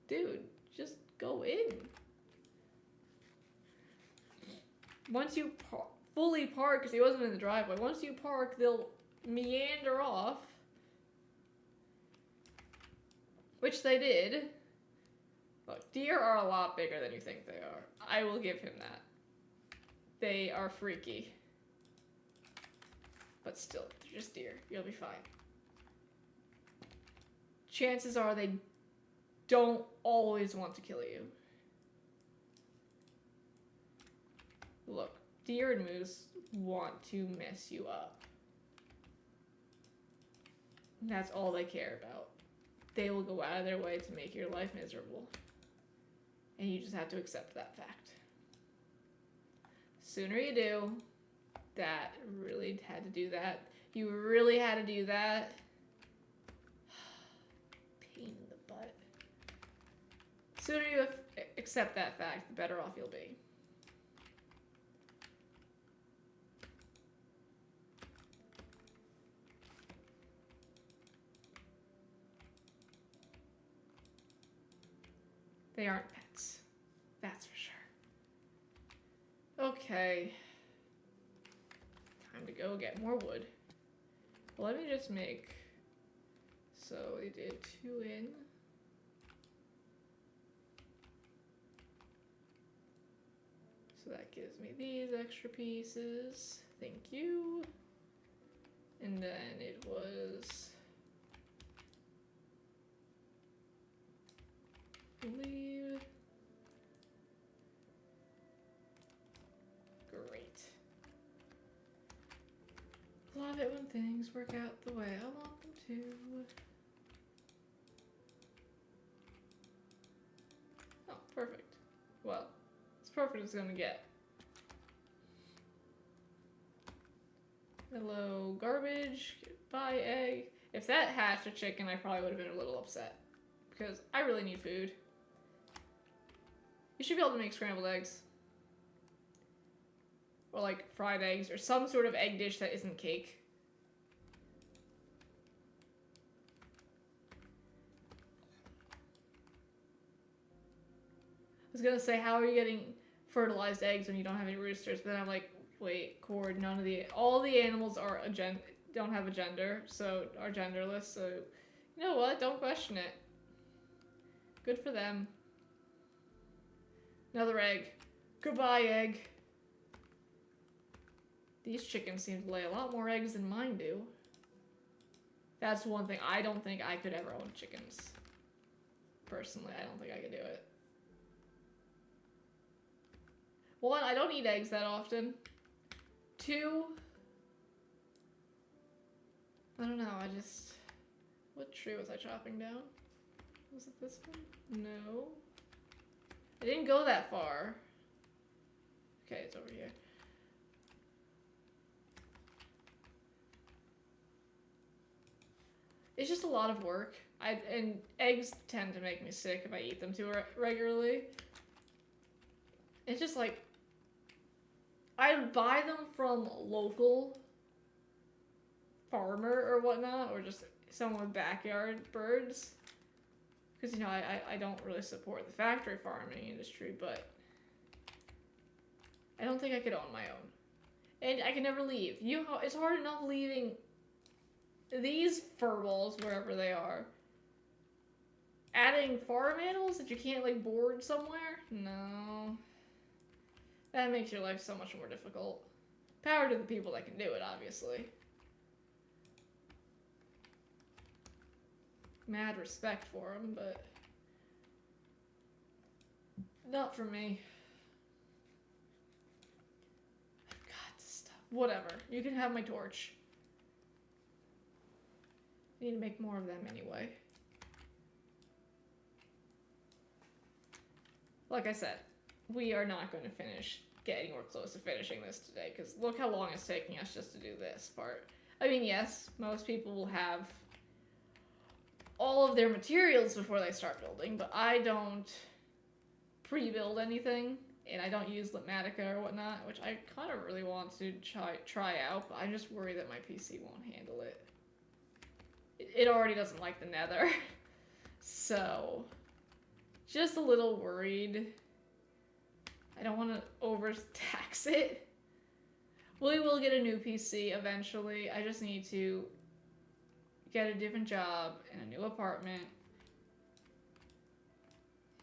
[SPEAKER 1] dude, just go in. Once you fully park, because he wasn't in the driveway, once you park, they'll meander off. Which they did. Look, deer are a lot bigger than you think they are. I will give him that. They are freaky. But still, they're just deer. You'll be fine. Chances are they don't always want to kill you. Look, deer and moose want to mess you up. That's all they care about. They will go out of their way to make your life miserable. And you just have to accept that fact. The sooner you do, that really had to do that. You really had to do that. Pain in the butt. The sooner you accept that fact, the better off you'll be. They aren't pets. That's for sure. Okay. Time to go get more wood. Well, let me just make... So we did 2 in. So that gives me these extra pieces. Thank you. And then it was... leave. Great. Love it when things work out the way I want them to. Oh, perfect. Well, as perfect as it's gonna get. Hello, garbage. Goodbye, egg. If that hatched a chicken, I probably would have been a little upset. Because I really need food. You should be able to make scrambled eggs. Or like fried eggs or some sort of egg dish that isn't cake. I was gonna say, how are you getting fertilized eggs when you don't have any roosters? But then I'm like, wait, Cord, all the animals are don't have a gender, so are genderless, so you know what? Don't question it. Good for them. Another egg. Goodbye, egg. These chickens seem to lay a lot more eggs than mine do. That's one thing. I don't think I could ever own chickens. Personally, I don't think I could do it. One, I don't eat eggs that often. 2, I don't know, what tree was I chopping down? Was it this one? No. I didn't go that far. Okay, it's over here. It's just a lot of work. And eggs tend to make me sick if I eat them too regularly. It's just like, I buy them from local farmer or whatnot, or just someone with backyard birds. Because, you know, I don't really support the factory farming industry, but I don't think I could own my own. And I can never leave. It's hard enough leaving these furballs wherever they are. Adding farm animals that you can't, like, board somewhere? No. That makes your life so much more difficult. Power to the people that can do it, obviously. Mad respect for them, but not for me. I've got to stop. Whatever. You can have my torch. I need to make more of them anyway. Like I said, we are not going to get anywhere close to finishing this today, because look how long it's taking us just to do this part. I mean, yes, most people will have all of their materials before they start building, but I don't. pre-build anything, and I don't use Litmatica or whatnot, which I kind of really want to try out, but I'm just worried that my PC won't handle it. It already doesn't like the Nether, so just a little worried. I don't want to overtax it. We will get a new PC eventually. I just need to get a different job in a new apartment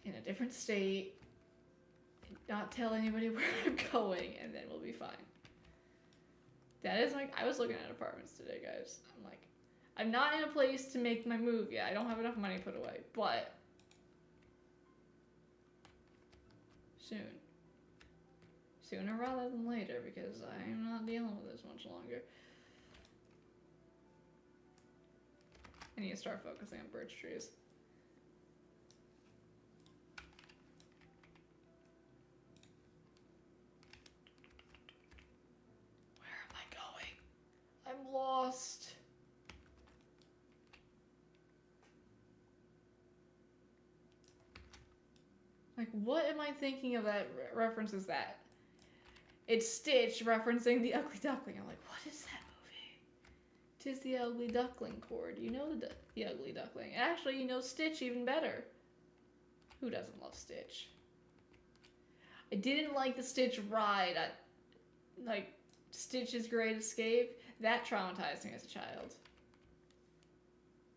[SPEAKER 1] in a different state, and not tell anybody where I'm going, and then we'll be fine. That is like, I was looking at apartments today, guys. I'm like, I'm not in a place to make my move yet. I don't have enough money put away, but soon. Sooner rather than later, because I'm not dealing with this much longer. I need to start focusing on birch trees. Where am I going? I'm lost. Like, what am I thinking of that references that? It's Stitch referencing the Ugly Duckling. I'm like, what is that movie? 'Tis the Ugly Duckling, Cord. You know the Ugly Duckling. Actually, you know Stitch even better. Who doesn't love Stitch? I didn't like the Stitch ride. Like, Stitch's Great Escape. That traumatized me as a child.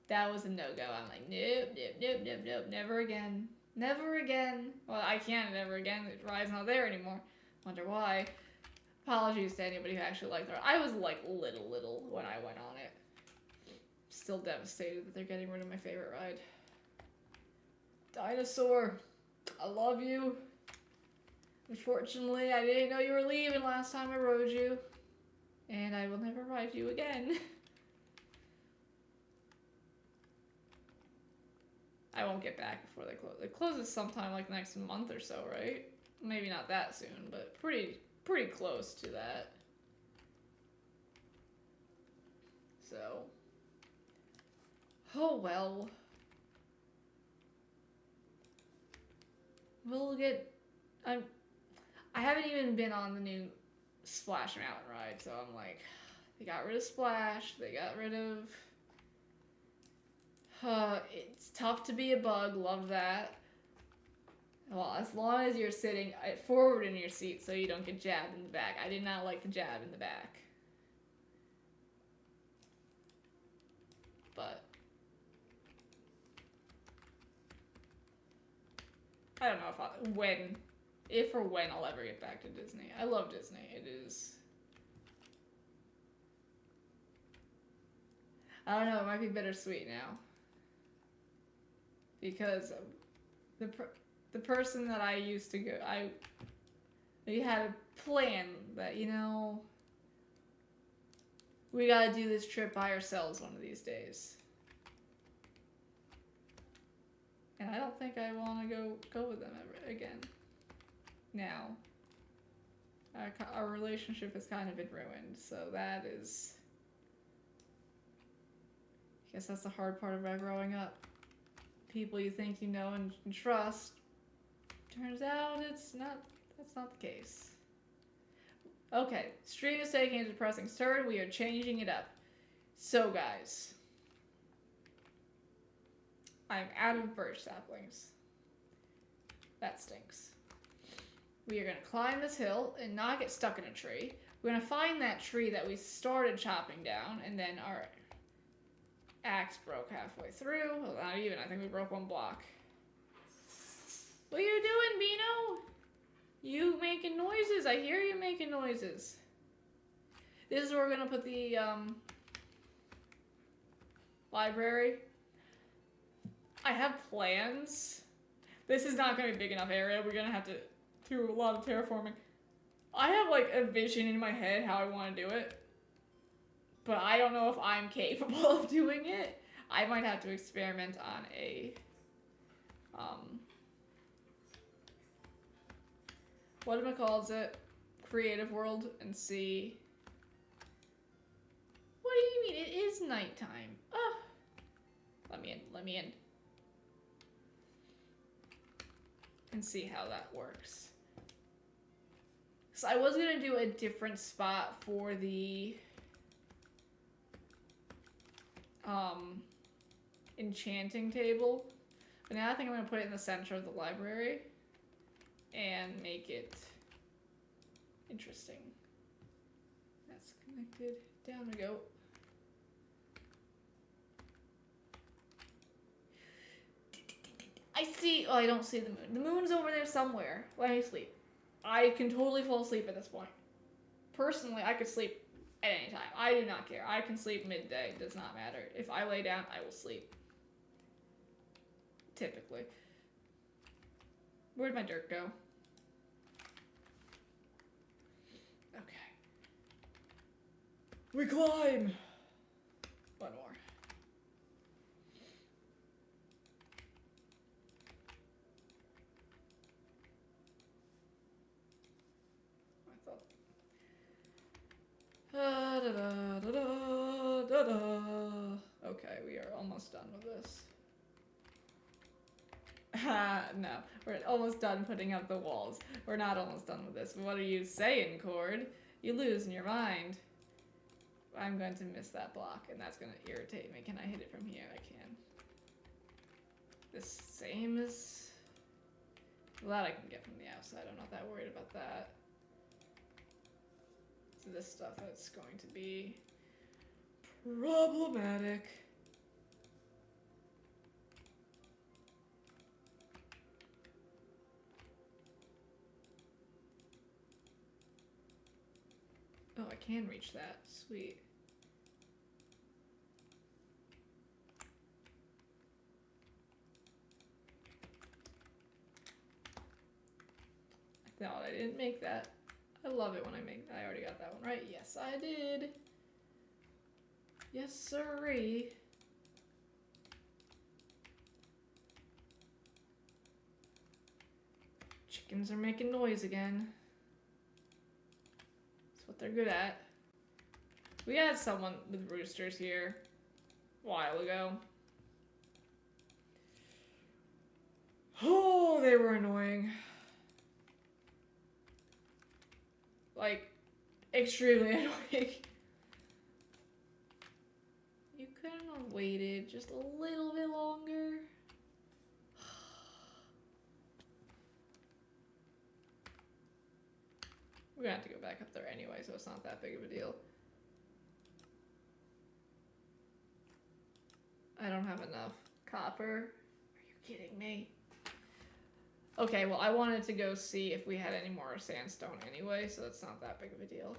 [SPEAKER 1] That was a no-go. I'm like, nope, nope, nope, nope, nope. Never again. Never again. Well, I can't never again. The ride's not there anymore. Wonder why. Apologies to anybody who actually liked it. I was like little when I went on it. Still devastated that they're getting rid of my favorite ride. Dinosaur, I love you. Unfortunately, I didn't know you were leaving last time I rode you. And I will never ride you again. I won't get back before they close. It closes sometime like next month or so, right? Maybe not that soon, but pretty close to that. So, oh well. We'll get. I haven't even been on the new Splash Mountain ride, so I'm like, they got rid of Splash. They got rid of. It's tough to be a bug. Love that. Well, as long as you're sitting forward in your seat so you don't get jabbed in the back. I did not like the jab in the back. But I don't know if or when I'll ever get back to Disney. I love Disney. It is. I don't know. It might be bittersweet now. Because the person that I used to go, we had a plan that, you know, we gotta do this trip by ourselves one of these days. And I don't think I want to go with them ever again. Now, our relationship has kind of been ruined, so that is, I guess that's the hard part about growing up. People you think you know and trust, turns out that's not the case. Okay, stream is taking a depressing turn. We are changing it up. So guys, I'm out of birch saplings. That stinks. We are going to climb this hill and not get stuck in a tree. We're going to find that tree that we started chopping down, and then our axe broke halfway through. Well, not even. I think we broke one block. What are you doing, Beano? You making noises. I hear you making noises. This is where we're going to put the library. I have plans. This is not going to be a big enough area. We're going to have to do a lot of terraforming. I have like a vision in my head how I want to do it, but I don't know if I'm capable of doing it. I might have to experiment on a whatchamacallits it, creative world, and see. What do you mean? It is nighttime. Oh, let me in. and see how that works. So I was gonna do a different spot for the enchanting table, but now I think I'm gonna put it in the center of the library and make it interesting. That's connected. Down we go. I see. Oh, I don't see the moon. The moon's over there somewhere. Let me sleep. I can totally fall asleep at this point. Personally, I could sleep at any time. I do not care. I can sleep midday. It does not matter. If I lay down, I will sleep. Typically. Where'd my dirt go? Okay. We climb! One more. Okay, we are almost done with this. No, we're almost done putting up the walls. We're not almost done with this. What are you saying, Cord? You lose in your mind. I'm going to miss that block, and that's going to irritate me. Can I hit it from here? I can. The same as... Well, that I can get from the outside. I'm not that worried about that. So this stuff that's going to be problematic. Oh, I can reach that. Sweet. I thought I didn't make that. I love it when I make that. I already got that one right. Yes, I did. Yes, sirree. Chickens are making noise again. That's what they're good at. We had someone with roosters here a while ago. Oh, they were annoying. Like, extremely annoying. You couldn't have waited just a little bit longer. We're gonna have to go back up there anyway, so it's not that big of a deal. I don't have enough copper. Are you kidding me? Okay, well, I wanted to go see if we had any more sandstone anyway, so that's not that big of a deal.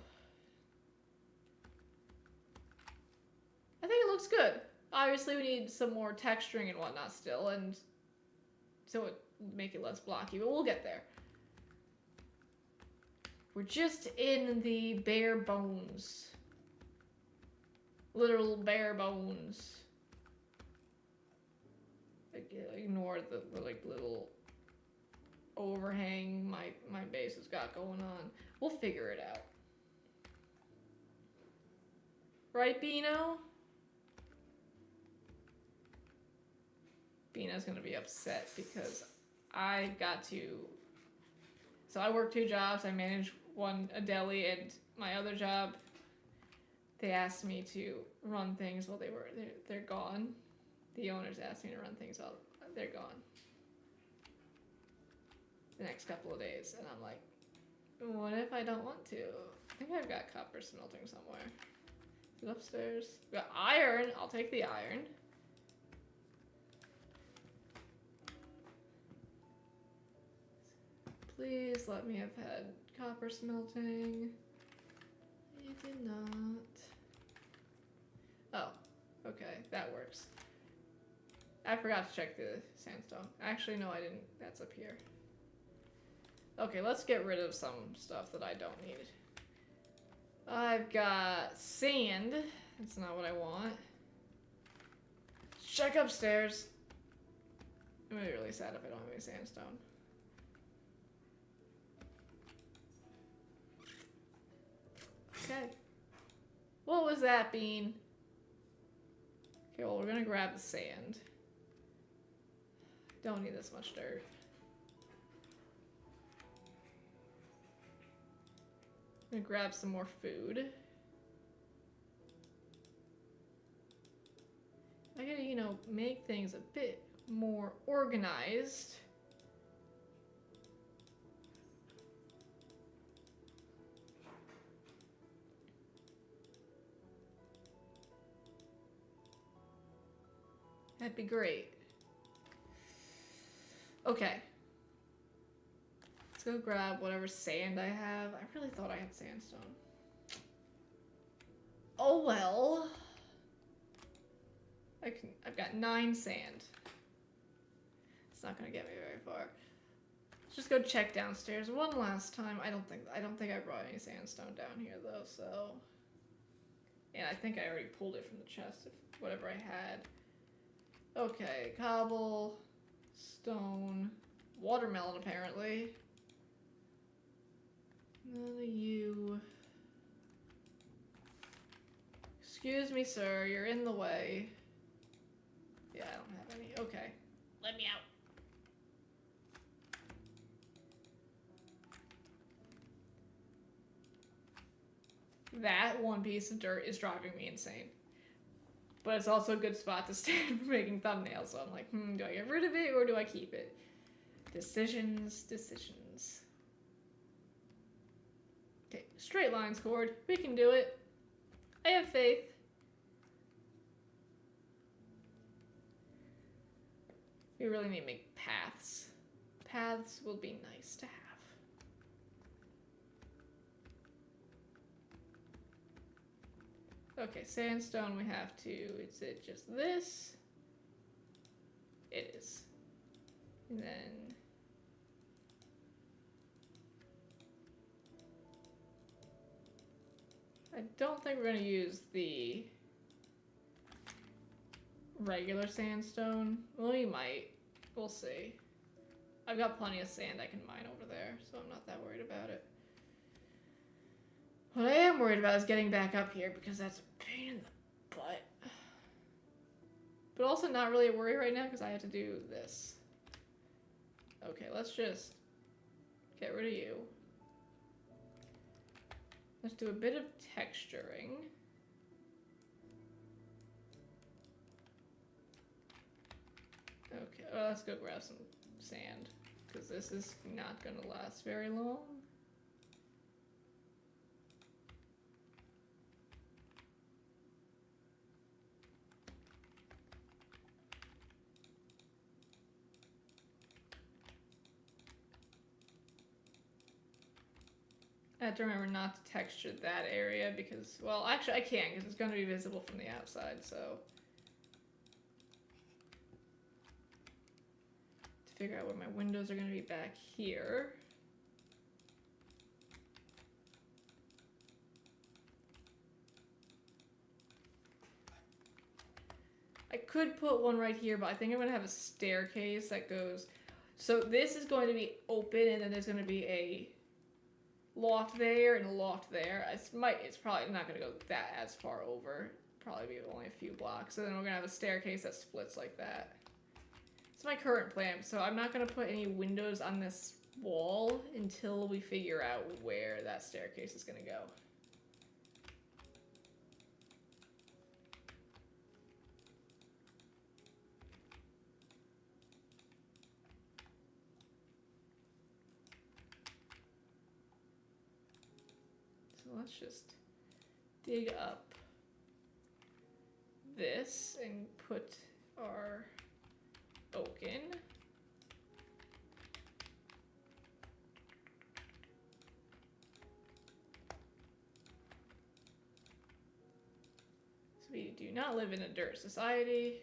[SPEAKER 1] I think it looks good. Obviously, we need some more texturing and whatnot still, and so it make it less blocky, but we'll get there. We're just in the bare bones. Literal bare bones. Ignore the like little overhang my base has got going on. We'll figure it out. Right, Beano? Beano's gonna be upset because I got to... So I work 2 jobs. I manage a deli, and my other job, they asked me to run things while they're gone. The owners asked me to run things while they're gone. The next couple of days, and I'm like, what if I don't want to? I think I've got copper smelting somewhere. Is it upstairs? We got iron. I'll take the iron. Please let me have had copper smelting. You did not. Oh, okay, that works. I forgot to check the sandstone. Actually, no, I didn't. That's up here. Okay, let's get rid of some stuff that I don't need. I've got sand. That's not what I want. Let's check upstairs. I'm gonna be really sad if I don't have any sandstone. Okay. What was that, Bean? Okay, well, we're gonna grab the sand. Don't need this much dirt. I'm gonna grab some more food. I gotta, you know, make things a bit more organized. That'd be great. Okay. Let's go grab whatever sand I have. I really thought I had sandstone. Oh well. I've got 9 sand. It's not gonna get me very far. Let's just go check downstairs one last time. I don't think I brought any sandstone down here though, so. And I think I already pulled it from the chest, if whatever I had. Okay, cobble, stone, watermelon apparently. None of you. Excuse me, sir, you're in the way. Yeah, I don't have any. Okay. Let me out. That one piece of dirt is driving me insane. But it's also a good spot to stand for making thumbnails. So I'm like, do I get rid of it or do I keep it? Decisions, decisions. Okay, straight lines, Cord. We can do it. I have faith. We really need to make paths. Paths will be nice to have. Okay, sandstone we have to, is it just this? It is. And then... I don't think we're gonna use the regular sandstone. Well, we might. We'll see. I've got plenty of sand I can mine over there, so I'm not that worried about it. What I am worried about is getting back up here because that's a pain in the butt. But also not really a worry right now because I have to do this. Okay, let's just get rid of you. Let's do a bit of texturing. Okay, well, let's go grab some sand because this is not going to last very long. I have to remember not to texture that area because, well, actually I can because it's going to be visible from the outside, so. To figure out where my windows are going to be back here. I could put one right here, but I think I'm going to have a staircase that goes, so this is going to be open and then there's going to be a loft there and a loft there. It's probably not going to go that as far over. Probably be only a few blocks. So then we're going to have a staircase that splits like that. It's my current plan. So I'm not going to put any windows on this wall until we figure out where that staircase is going to go. Let's just dig up this and put our oak in. So we do not live in a dirt society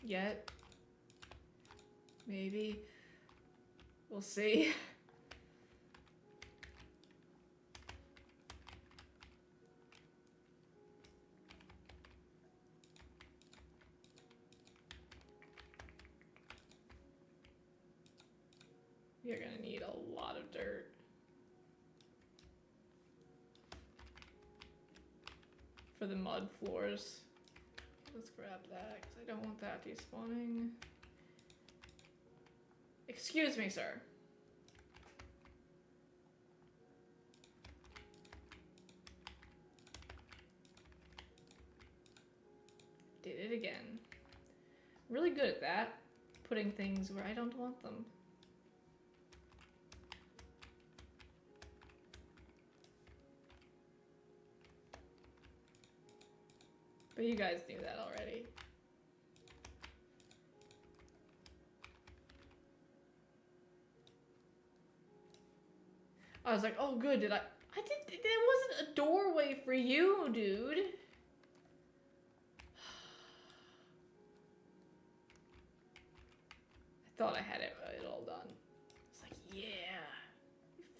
[SPEAKER 1] yet. Maybe. We'll see. You're gonna need a lot of dirt. For the mud floors. Let's grab that, because I don't want that despawning. Excuse me, sir. did it again. Really good at that. Putting things where I don't want them. But you guys knew that already. I was like, oh good, there wasn't a doorway for you, dude. I thought I had it all done. It's like, yeah,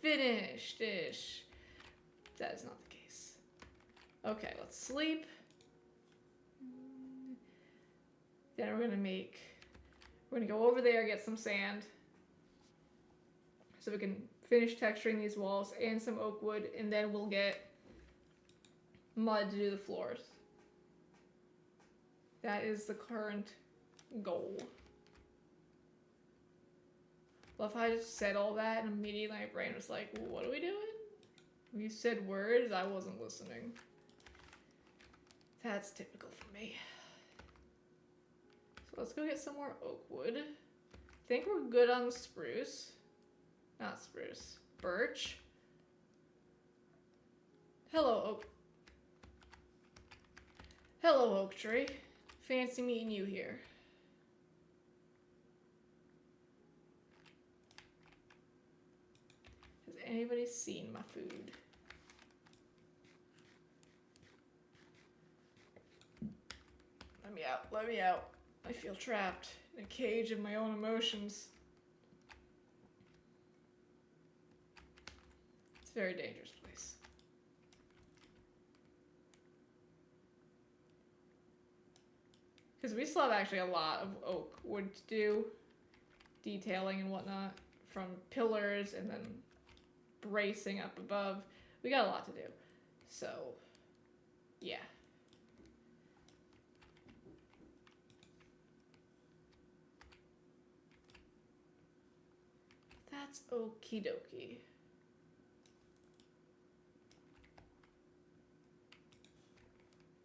[SPEAKER 1] finished-ish. That is not the case. Okay, let's sleep. Then we're gonna go over there, get some sand. So we can finish texturing these walls and some oak wood, and then we'll get mud to do the floors. That is the current goal. Well, if I just said all that and immediately my brain was like, what are we doing? When you said words, I wasn't listening. That's typical for me. So let's go get some more oak wood. I think we're good on spruce. Not spruce. Birch. Hello, oak. Hello, oak tree. Fancy meeting you here. Has anybody seen my food? Let me out. Let me out. I feel trapped in a cage of my own emotions. It's a very dangerous place. Because we still have actually a lot of oak wood to do. Detailing and whatnot. From pillars and then bracing up above. We got a lot to do. So, yeah. That's okie dokie.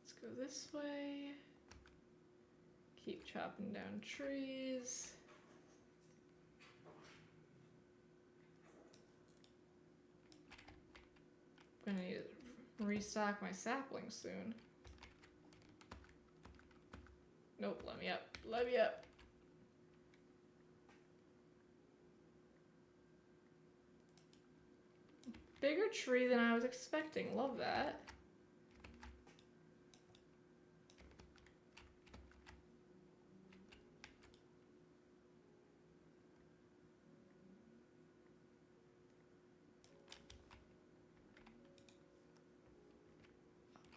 [SPEAKER 1] Let's go this way. Keep chopping down trees. I'm gonna need to restock my saplings soon. Nope, let me up. Let me up. Bigger tree than I was expecting. Love that.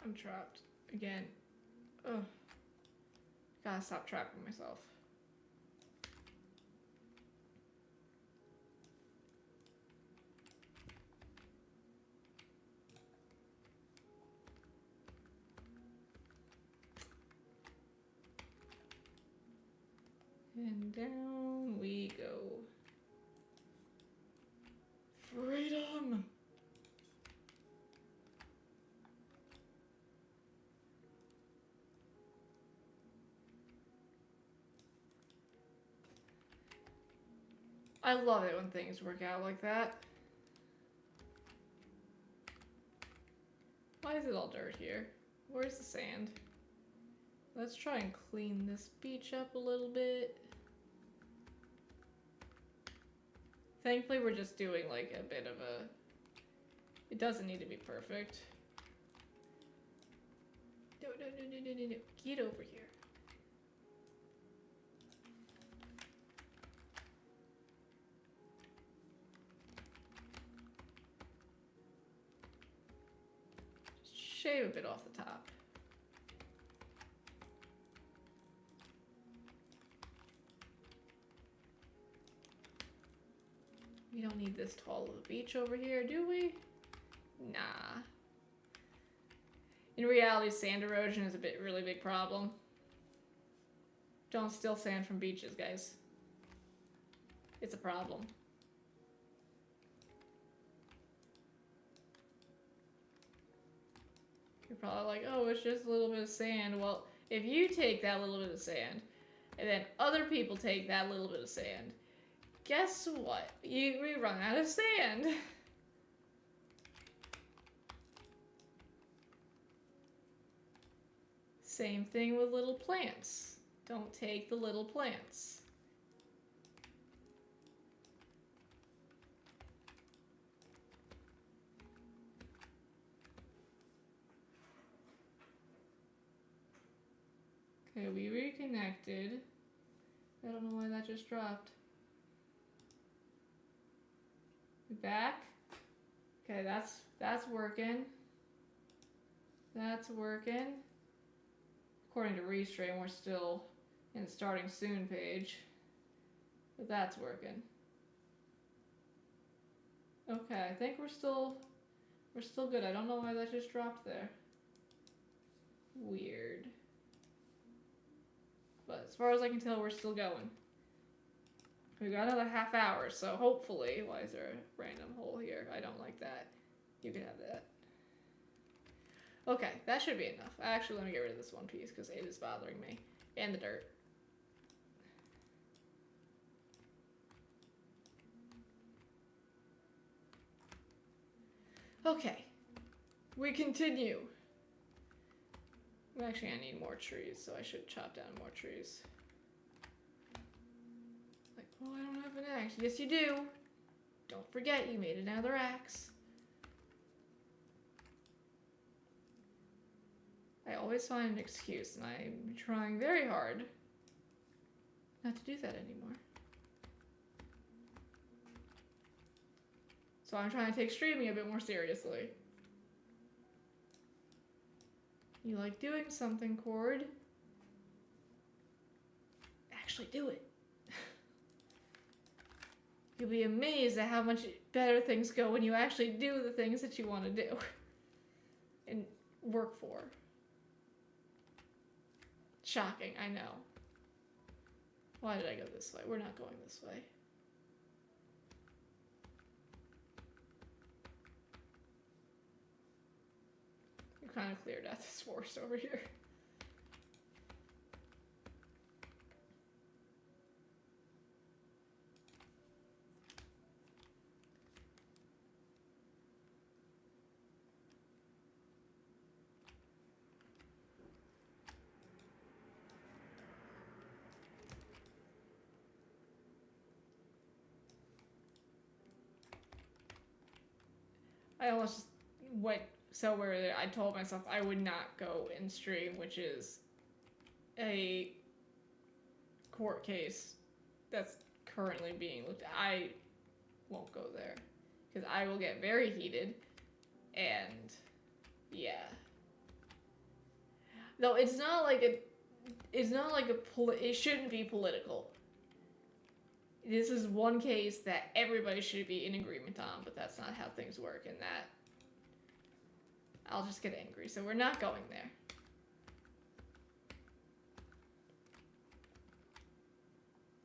[SPEAKER 1] I'm trapped again. Ugh. Gotta stop trapping myself. And down we go. Freedom! I love it when things work out like that. Why is it all dirt here? Where's the sand? Let's try and clean this beach up a little bit. Thankfully, we're just doing like a bit of a... It doesn't need to be perfect. No, no, no, no, no, no, no. Get over here. Just shave a bit off the top. We don't need this tall of a beach over here, do we? Nah. In reality, sand erosion is a really big problem. Don't steal sand from beaches, guys. It's a problem. You're probably like, oh, it's just a little bit of sand. Well, If you take that little bit of sand, and then other people take that little bit of sand, guess what? We run out of sand. Same thing with little plants. Don't take the little plants. Okay, we reconnected. I don't know why that just dropped. We back? Okay, that's working. That's working. According to Restream, we're still in the starting soon page. But that's working. Okay, I think we're still good. I don't know why that just dropped there. Weird. But as far as I can tell, we're still going. We got another half hour, so hopefully... Why is there a random hole here? I don't like that. You can have that. Okay, that should be enough. Actually, let me get rid of this one piece, because it is bothering me. And the dirt. Okay. We continue. Actually, I need more trees, so I should chop down more trees. Like, well, I don't have an axe. Yes, you do. Don't forget, you made another axe. I always find an excuse, and I'm trying very hard not to do that anymore. So I'm trying to take streaming a bit more seriously. You like doing something, Cord? Actually do it. You'll be amazed at how much better things go when you actually do the things that you want to do and work for. Shocking, I know. Why did I go this way? We're not going this way. We kind of cleared out this forest over here. I almost went somewhere that I told myself I would not go in stream, which is a court case that's currently being looked at. I won't go there because I will get very heated, and yeah. Though it's not like it shouldn't be political. This is one case that everybody should be in agreement on, but that's not how things work, and that I'll just get angry. So we're not going there.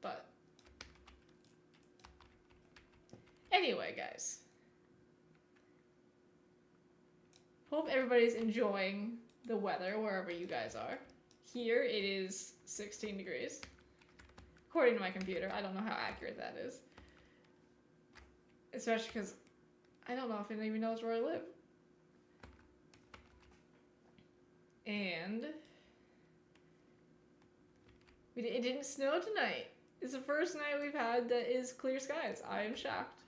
[SPEAKER 1] But anyway, guys. Hope everybody's enjoying the weather wherever you guys are. Here it is 16 degrees. According to my computer. I don't know how accurate that is. Especially because I don't know if it even knows where I live. And it didn't snow tonight. It's the first night we've had that is clear skies. I am shocked.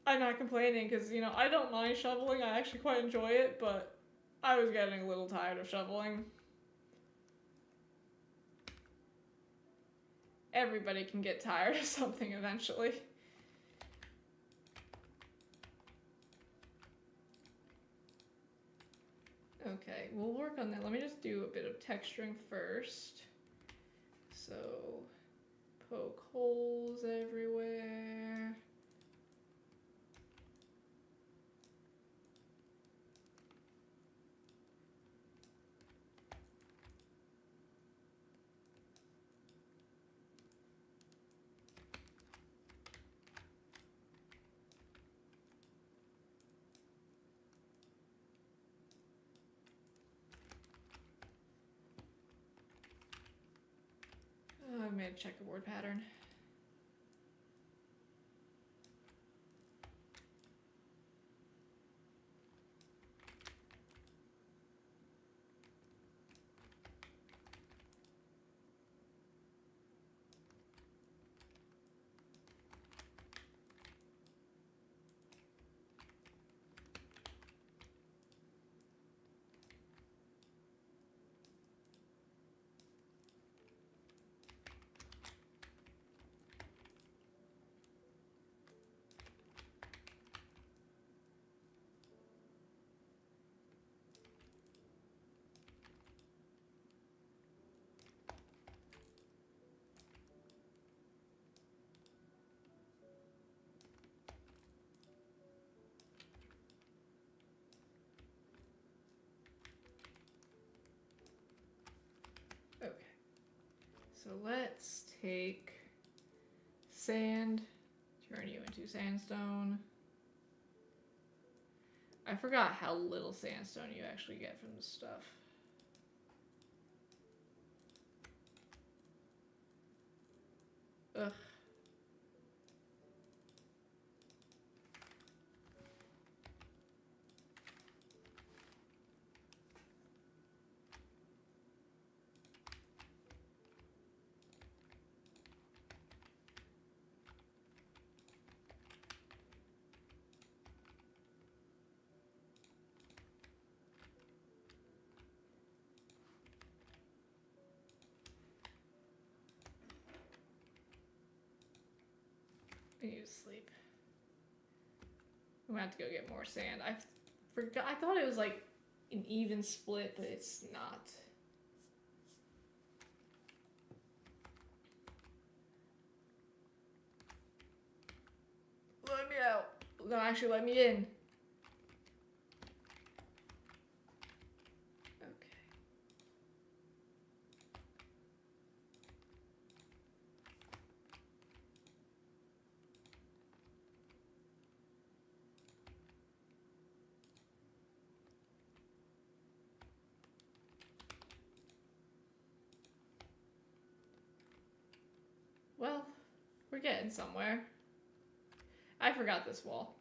[SPEAKER 1] I'm not complaining because, you know, I don't mind shoveling. I actually quite enjoy it, but I was getting a little tired of shoveling. Everybody can get tired of something eventually. Okay, we'll work on that. Let me just do a bit of texturing first. So, poke holes everywhere. made a checkerboard pattern. Okay, so let's take sand, turn you into sandstone. I forgot how little sandstone you actually get from this stuff. Ugh. I need to sleep. I'm gonna have to go get more sand. I forgot. I thought it was like an even split, but it's not. Let me out. No, actually, let me in. Okay. Well, we're getting somewhere. I forgot this wall.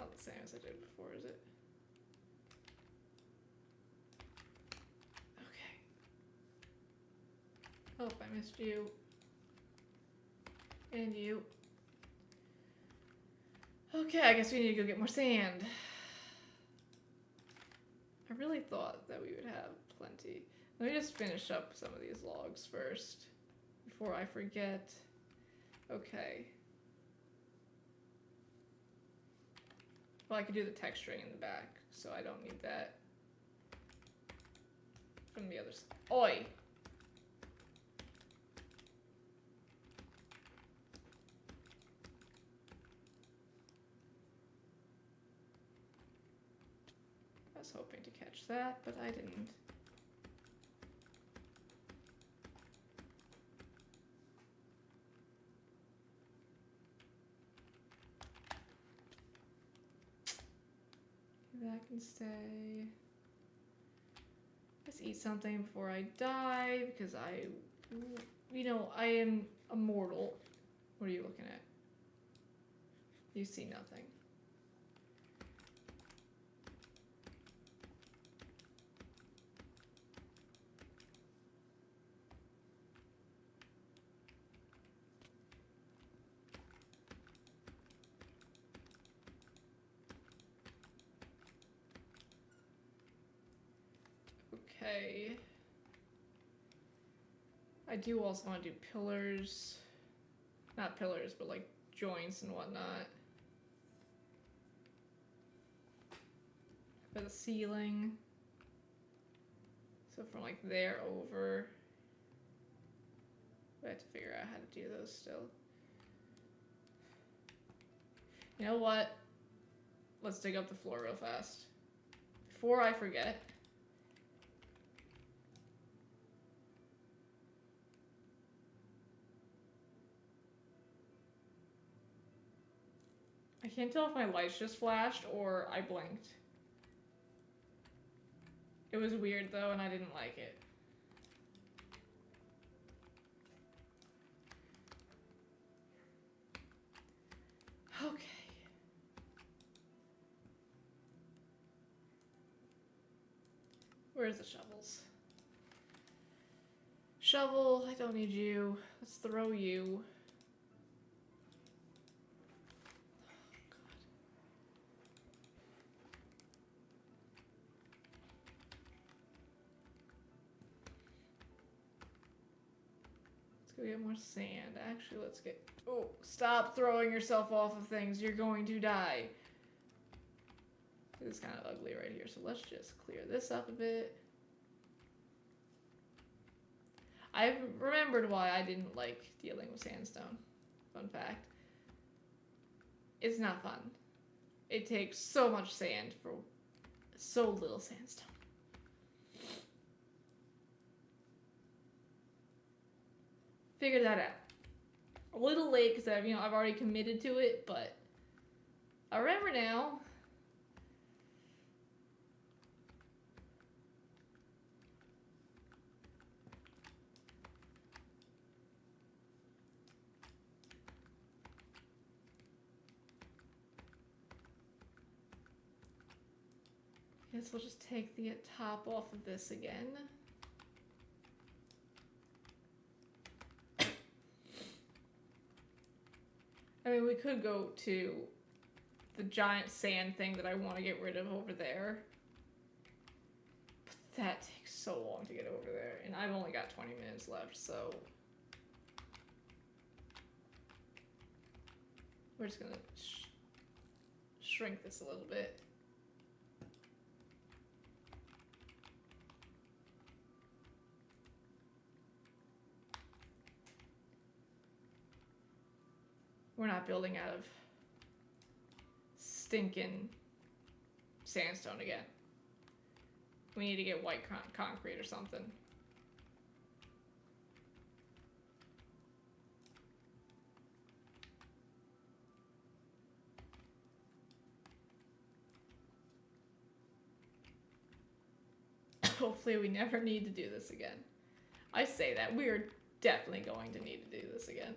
[SPEAKER 1] It's not the same as I did before, is it? Okay. Oh, I missed you. And you. Okay, I guess we need to go get more sand. I really thought that we would have plenty. Let me just finish up some of these logs first before I forget. Okay. Well, I could do the texturing in the back, so I don't need that. From the other side. Oi! I was hoping to catch that, but I didn't. That can stay. Let's eat something before I die, because you know, I am immortal. What are you looking at? You see nothing. Okay. I do also want to do pillars. Not pillars, but like joints and whatnot. For the ceiling. So from like there over. I have to figure out how to do those still. You know what? Let's dig up the floor real fast. Before I forget. I can't tell if my lights just flashed or I blinked. It was weird though, and I didn't like it. Okay. Where's the shovels? Shovel, I don't need you. Let's throw you. Let's go get more sand. Actually, let's get... Oh, stop throwing yourself off of things. You're going to die. This is kind of ugly right here, so let's just clear this up a bit. I remembered why I didn't like dealing with sandstone. Fun fact. It's not fun. It takes so much sand for so little sandstone. Figured that out. A little late because I've already committed to it, but I remember now. Guess we'll just take the top off of this again. I mean, we could go to the giant sand thing that I want to get rid of over there. But that takes so long to get over there, and I've only got 20 minutes left, so... We're just gonna shrink this a little bit. We're not building out of stinking sandstone again. We need to get white concrete or something. Hopefully we never need to do this again. I say that. We are definitely going to need to do this again.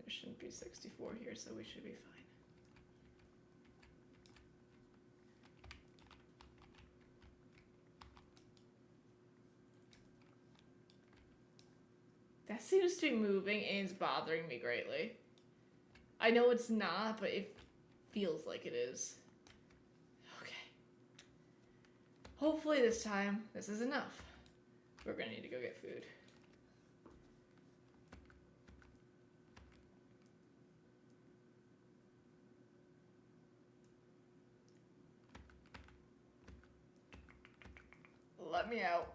[SPEAKER 1] Shouldn't be 64 here, so we should be fine. That seems to be moving and it's bothering me greatly. I know it's not, but it feels like it is. Okay. Hopefully this time, this is enough. We're gonna need to go get food. Let me out.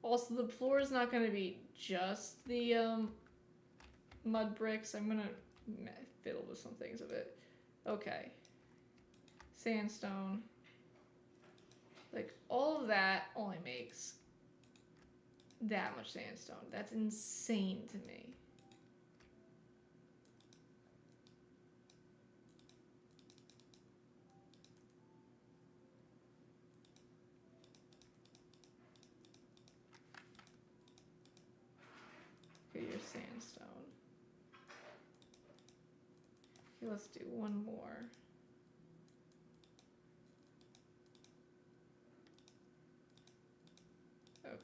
[SPEAKER 1] Also, the floor is not going to be just the mud bricks. I'm going to fiddle with some things of it. Okay. Sandstone. Like, all of that only makes that much sandstone. That's insane to me. Your sandstone. Okay, let's do one more. Okay.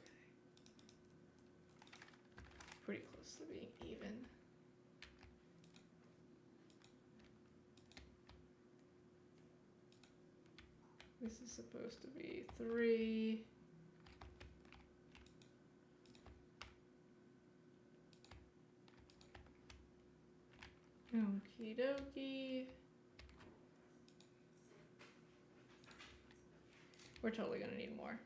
[SPEAKER 1] Pretty close to being even. This is supposed to be 3. Okie dokie. We're totally gonna need more.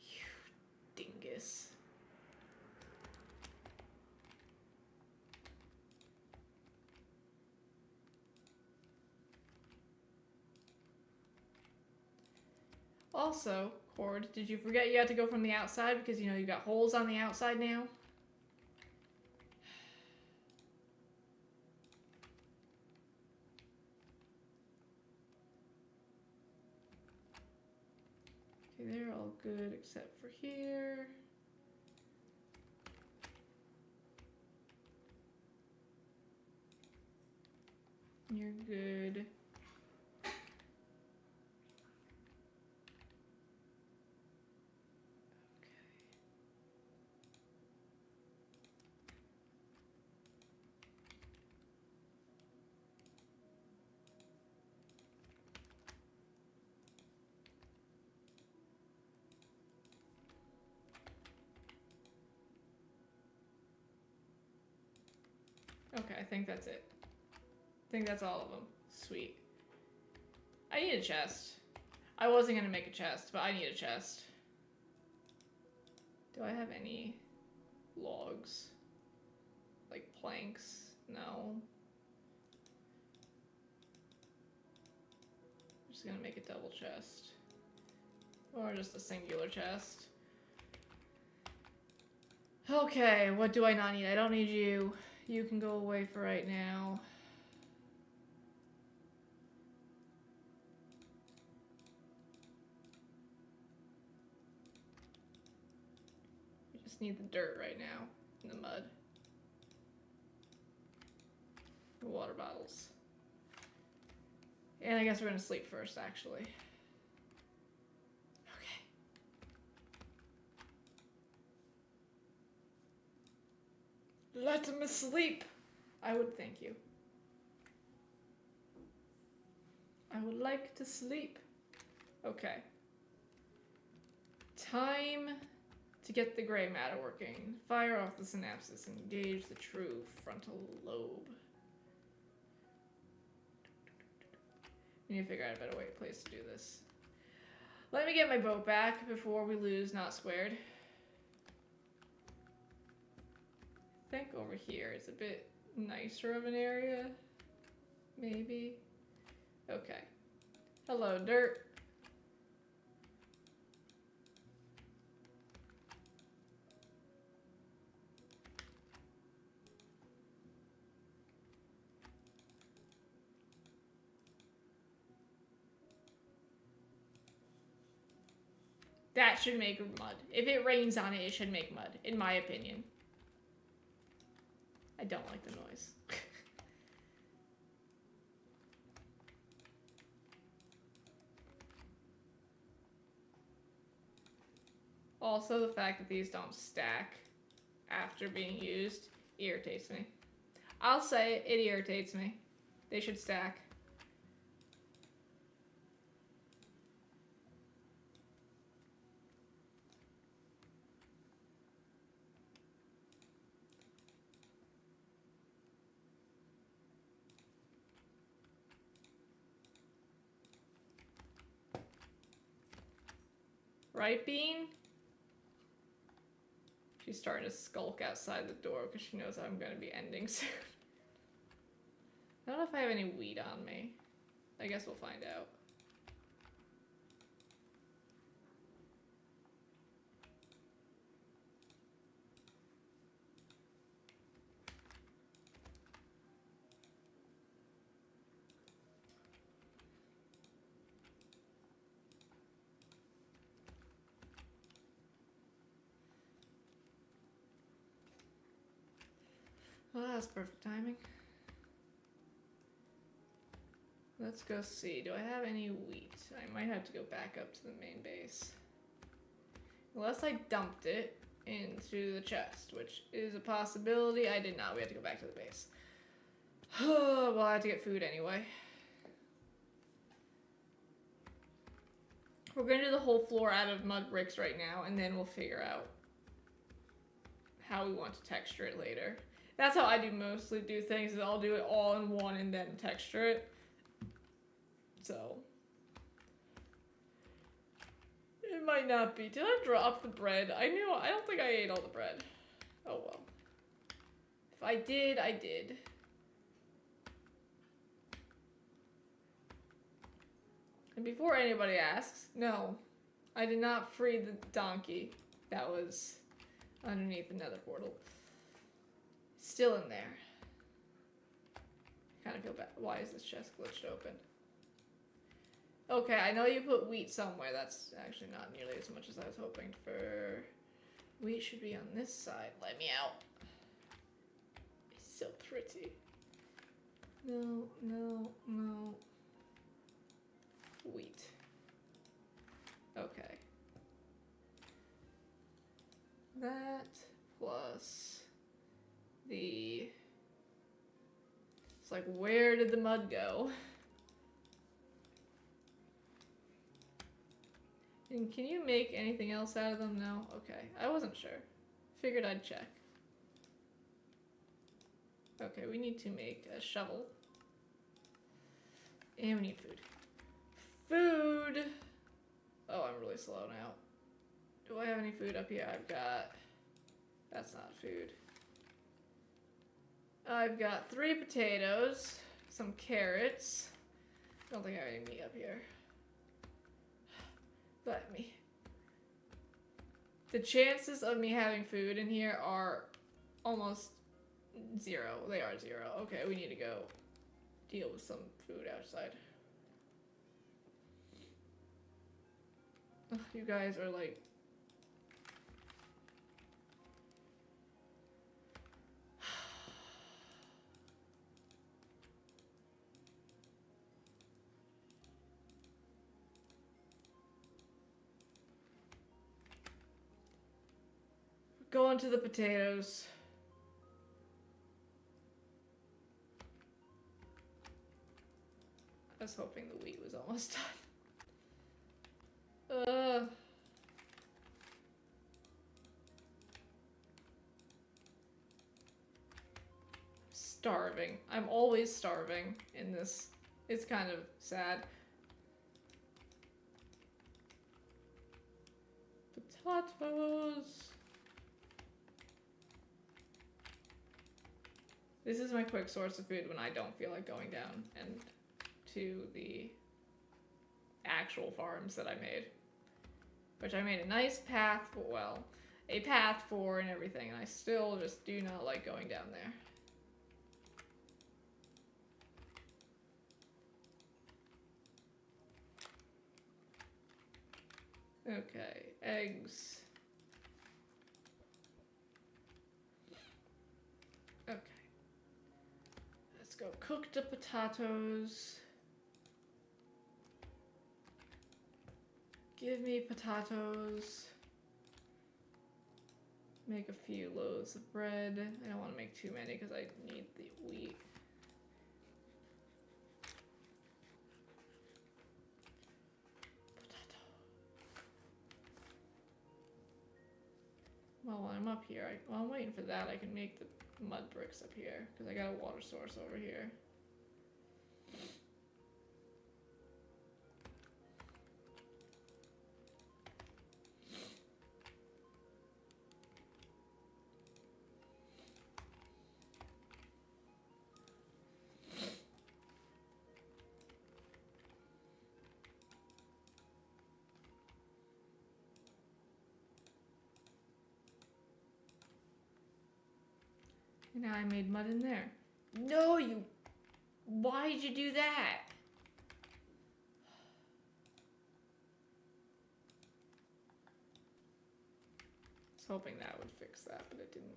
[SPEAKER 1] You dingus. Also, Cord, did you forget you had to go from the outside because, you know, you got holes on the outside now? Okay, they're all good except for here. You're good. Okay, I think that's it. I think that's all of them. Sweet. I need a chest. I wasn't gonna make a chest, but I need a chest. Do I have any logs? Like planks? No. I'm just gonna make a double chest. Or just a singular chest. Okay, what do I not need? I don't need you. You can go away for right now. We just need the dirt right now. And the mud. The water bottles. And I guess we're gonna sleep first, actually. Let him sleep. I would thank you. I would like to sleep. Okay. Time to get the gray matter working. Fire off the synapses and engage the true frontal lobe. We need to figure out a better place to do this. Let me get my boat back before we lose Not Squared. I think over here is a bit nicer of an area. Maybe. Okay. Hello, dirt. That should make mud. If it rains on it, it should make mud, in my opinion. I don't like the noise. Also, the fact that these don't stack after being used irritates me. I'll say it irritates me. They should stack. Right, Bean? She's starting to skulk outside the door because she knows I'm going to be ending soon. I don't know if I have any wheat on me. I guess we'll find out. Well, that's perfect timing. Let's go see. Do I have any wheat? I might have to go back up to the main base. Unless I dumped it into the chest, which is a possibility. I did not. We had to go back to the base. Well, I have to get food anyway. We're going to do the whole floor out of mud bricks right now, and then we'll figure out how we want to texture it later. That's how I mostly do things, is I'll do it all in one and then texture it. So it might not be. Did I drop the bread? I don't think I ate all the bread. Oh well. If I did, I did. And before anybody asks, no, I did not free the donkey that was underneath the nether portal. It's still in there. I kind of feel bad. Why is this chest glitched open? Okay, I know you put wheat somewhere. That's actually not nearly as much as I was hoping for. Wheat should be on this side. Let me out. It's so pretty. No, no, no. Wheat. Okay. That plus the... It's like, where did the mud go? And can you make anything else out of them? No? Okay. I wasn't sure. Figured I'd check. Okay, we need to make a shovel. And we need food. Food! Oh, I'm really slow now. Do I have any food up here? I've got... That's not food. I've got 3 potatoes, some carrots. Don't think I have any meat up here. Let me. The chances of me having food in here are almost 0. They are 0. Okay, we need to go deal with some food outside. Ugh, you guys are like... Go on to the potatoes. I was hoping the wheat was almost done. Starving. I'm always starving in this. It's kind of sad. Potatoes. This is my quick source of food when I don't feel like going down and to the actual farms that I made. Which I made a nice path for, well, a path for and everything, and I still just do not like going down there. Okay, eggs. Okay. Let's go cook the potatoes. Give me potatoes. Make a few loaves of bread. I don't want to make too many because I need the wheat. Potato. Well, while I'm up here, while I'm waiting for that, I can make the mud bricks up here because I got a water source over here. And now I made mud in there. No, you... Why'd you do that? I was hoping that would fix that, but it didn't.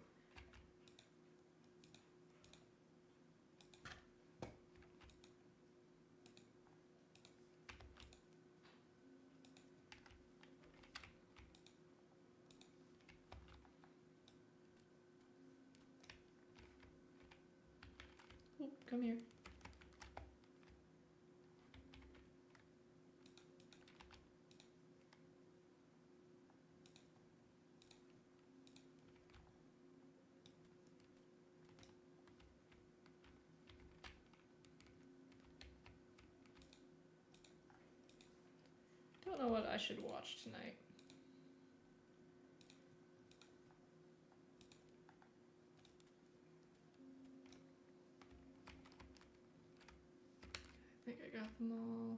[SPEAKER 1] Oop, come here. I should watch tonight. I think I got them all.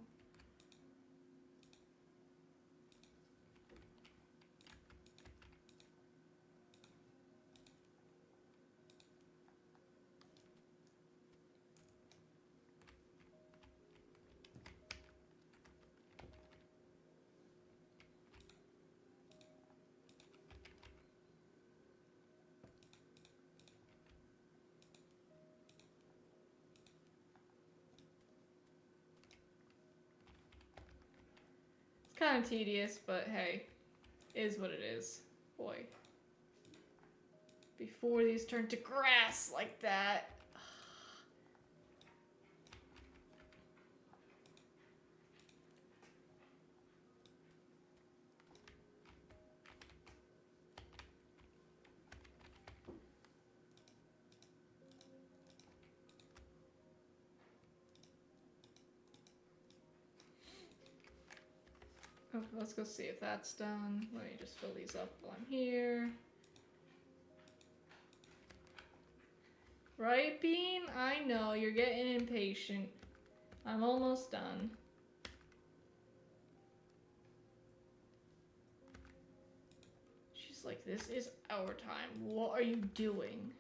[SPEAKER 1] Kind of tedious, but hey, is what it is. Boy. Before these turn to grass like that. Okay, let's go see if that's done. Let me just fill these up while I'm here. Right, Bean? I know, you're getting impatient. I'm almost done. She's like, this is our time. What are you doing?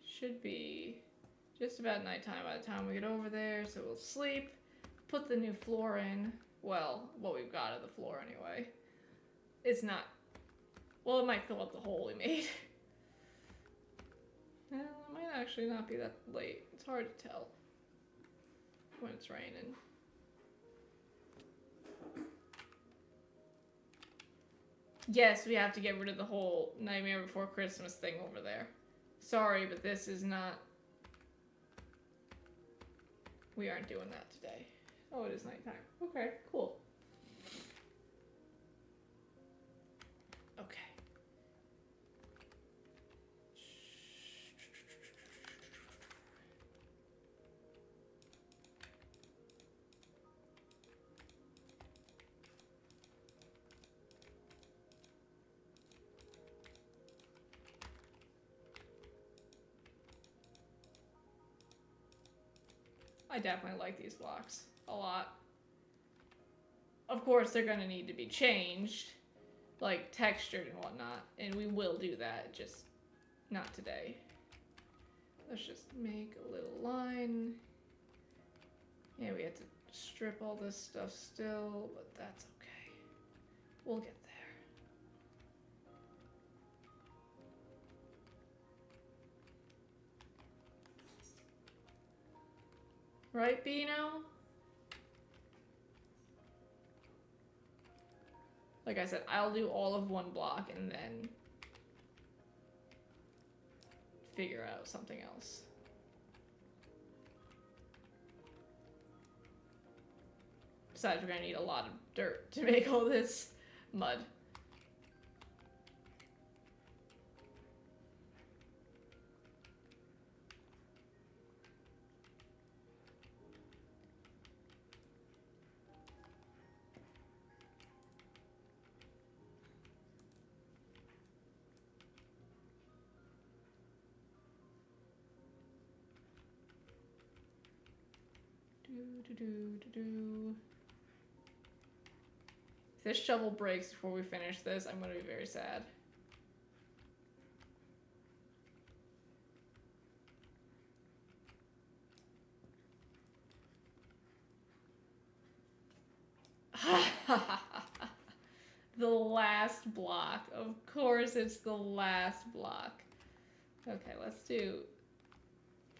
[SPEAKER 1] Should be just about nighttime by the time we get over there, so we'll sleep. Put the new floor in. Well, what we've got of the floor anyway. It's not... Well, it might fill up the hole we made. Well, it might actually not be that late. It's hard to tell when it's raining. Yes, we have to get rid of the whole Nightmare Before Christmas thing over there. Sorry, but this is not... We aren't doing that today. Oh, it is nighttime. Okay, cool. Okay. I definitely like these blocks a lot. Of course, they're gonna need to be changed, like textured and whatnot, and we will do that, just not today. Let's just make a little line. Yeah, we have to strip all this stuff still, but that's okay. We'll get there. Right, Bino? Like I said, I'll do all of one block and then figure out something else. Besides, we're gonna need a lot of dirt to make all this mud. If this shovel breaks before we finish this, I'm gonna be very sad. The last block. Of course it's the last block. Okay, let's do...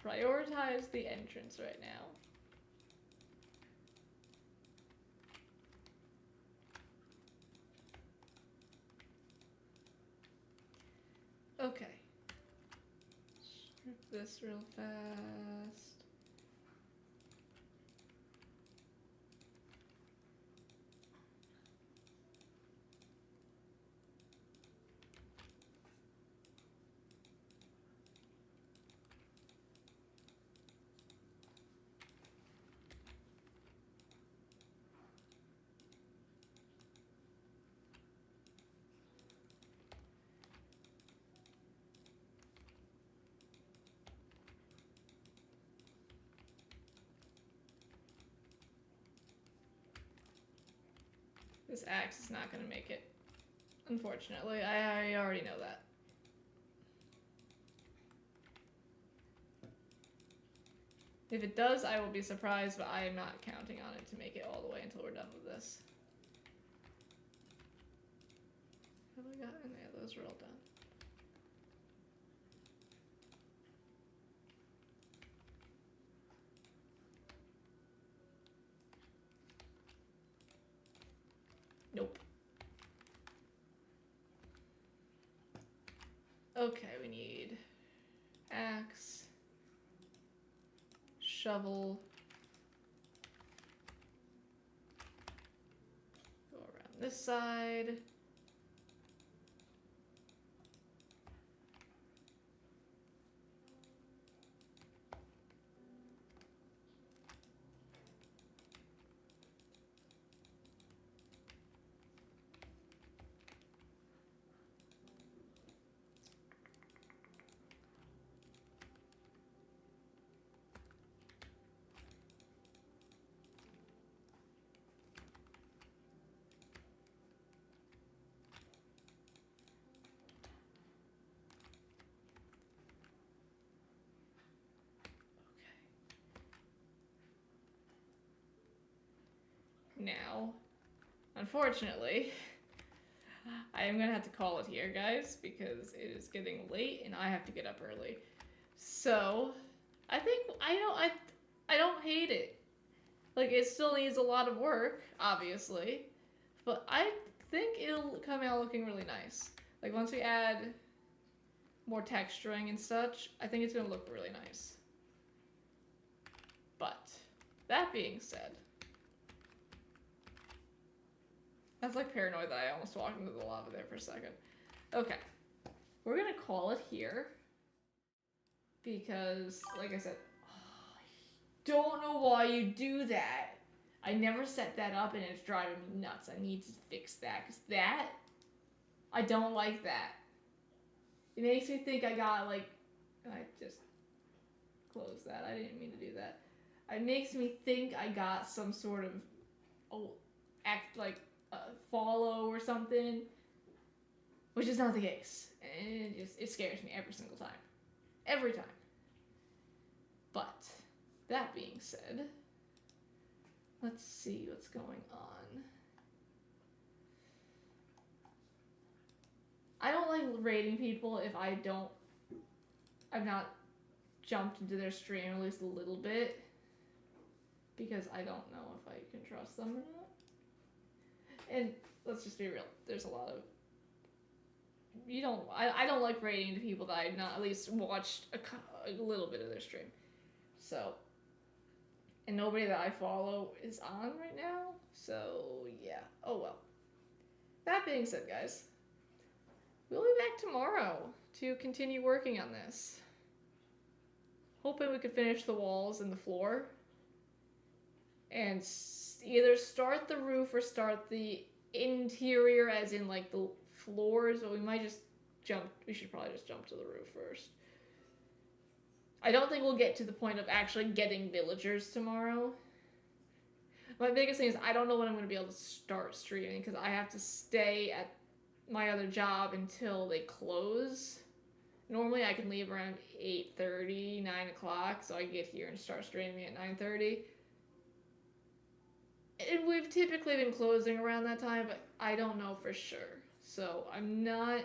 [SPEAKER 1] Prioritize the entrance right now. Okay. Strip this real fast. This axe is not going to make it. Unfortunately, I already know that. If it does, I will be surprised, but I am not counting on it to make it all the way until we're done with this. Have I gotten there? Those are all done. Nope. Okay, we need axe, shovel, go around this side. Now, unfortunately, I am gonna have to call it here, guys, because it is getting late and I have to get up early. So, I think I don't hate it. Like, it still needs a lot of work, obviously, but I think it'll come out looking really nice. Like, once we add more texturing and such, I think it's gonna look really nice. But that being said, I was like paranoid that I almost walked into the lava there for a second. Okay, we're gonna call it here because, like I said, I don't know why you do that. I never set that up and it's driving me nuts. I need to fix that because that, I don't like that. It makes me think I got like, I just closed that. I didn't mean to do that. It makes me think I got some sort of follow or something, which is not the case. And it scares me every single time. Every time. But, that being said, let's see what's going on. I don't like rating people if I've not jumped into their stream at least a little bit, because I don't know if I can trust them or not. And let's just be real, there's a lot of, I don't like rating to people that I've not at least watched a little bit of their stream. So, and nobody that I follow is on right now, so yeah, oh well. That being said, guys, we'll be back tomorrow to continue working on this. Hoping we could finish the walls and the floor. And either start the roof or start the interior, as in like the floors, but we should probably just jump to the roof first. I don't think we'll get to the point of actually getting villagers tomorrow. My biggest thing is I don't know when I'm going to be able to start streaming because I have to stay at my other job until they close. Normally I can leave around 8:30, 9 o'clock, so I get here and start streaming at 9:30. And we've typically been closing around that time, but I don't know for sure. So I'm not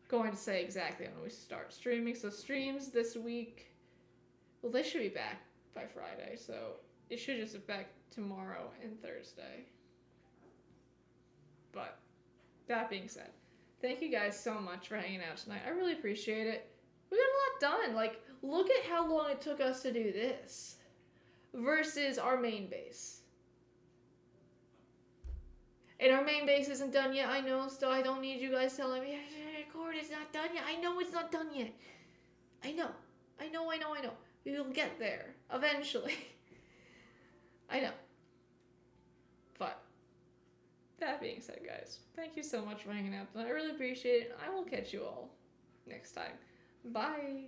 [SPEAKER 1] going to say exactly when we start streaming. So streams this week, well, they should be back by Friday. So it should just be back tomorrow and Thursday. But that being said, thank you guys so much for hanging out tonight. I really appreciate it. We got a lot done. Like, look at how long it took us to do this versus our main base. And our main base isn't done yet, I know, so I don't need you guys telling me, Cord, it's not done yet. I know it's not done yet. I know. We will get there, eventually. I know. But, that being said, guys, thank you so much for hanging out tonight. I really appreciate it, and I will catch you all next time. Bye!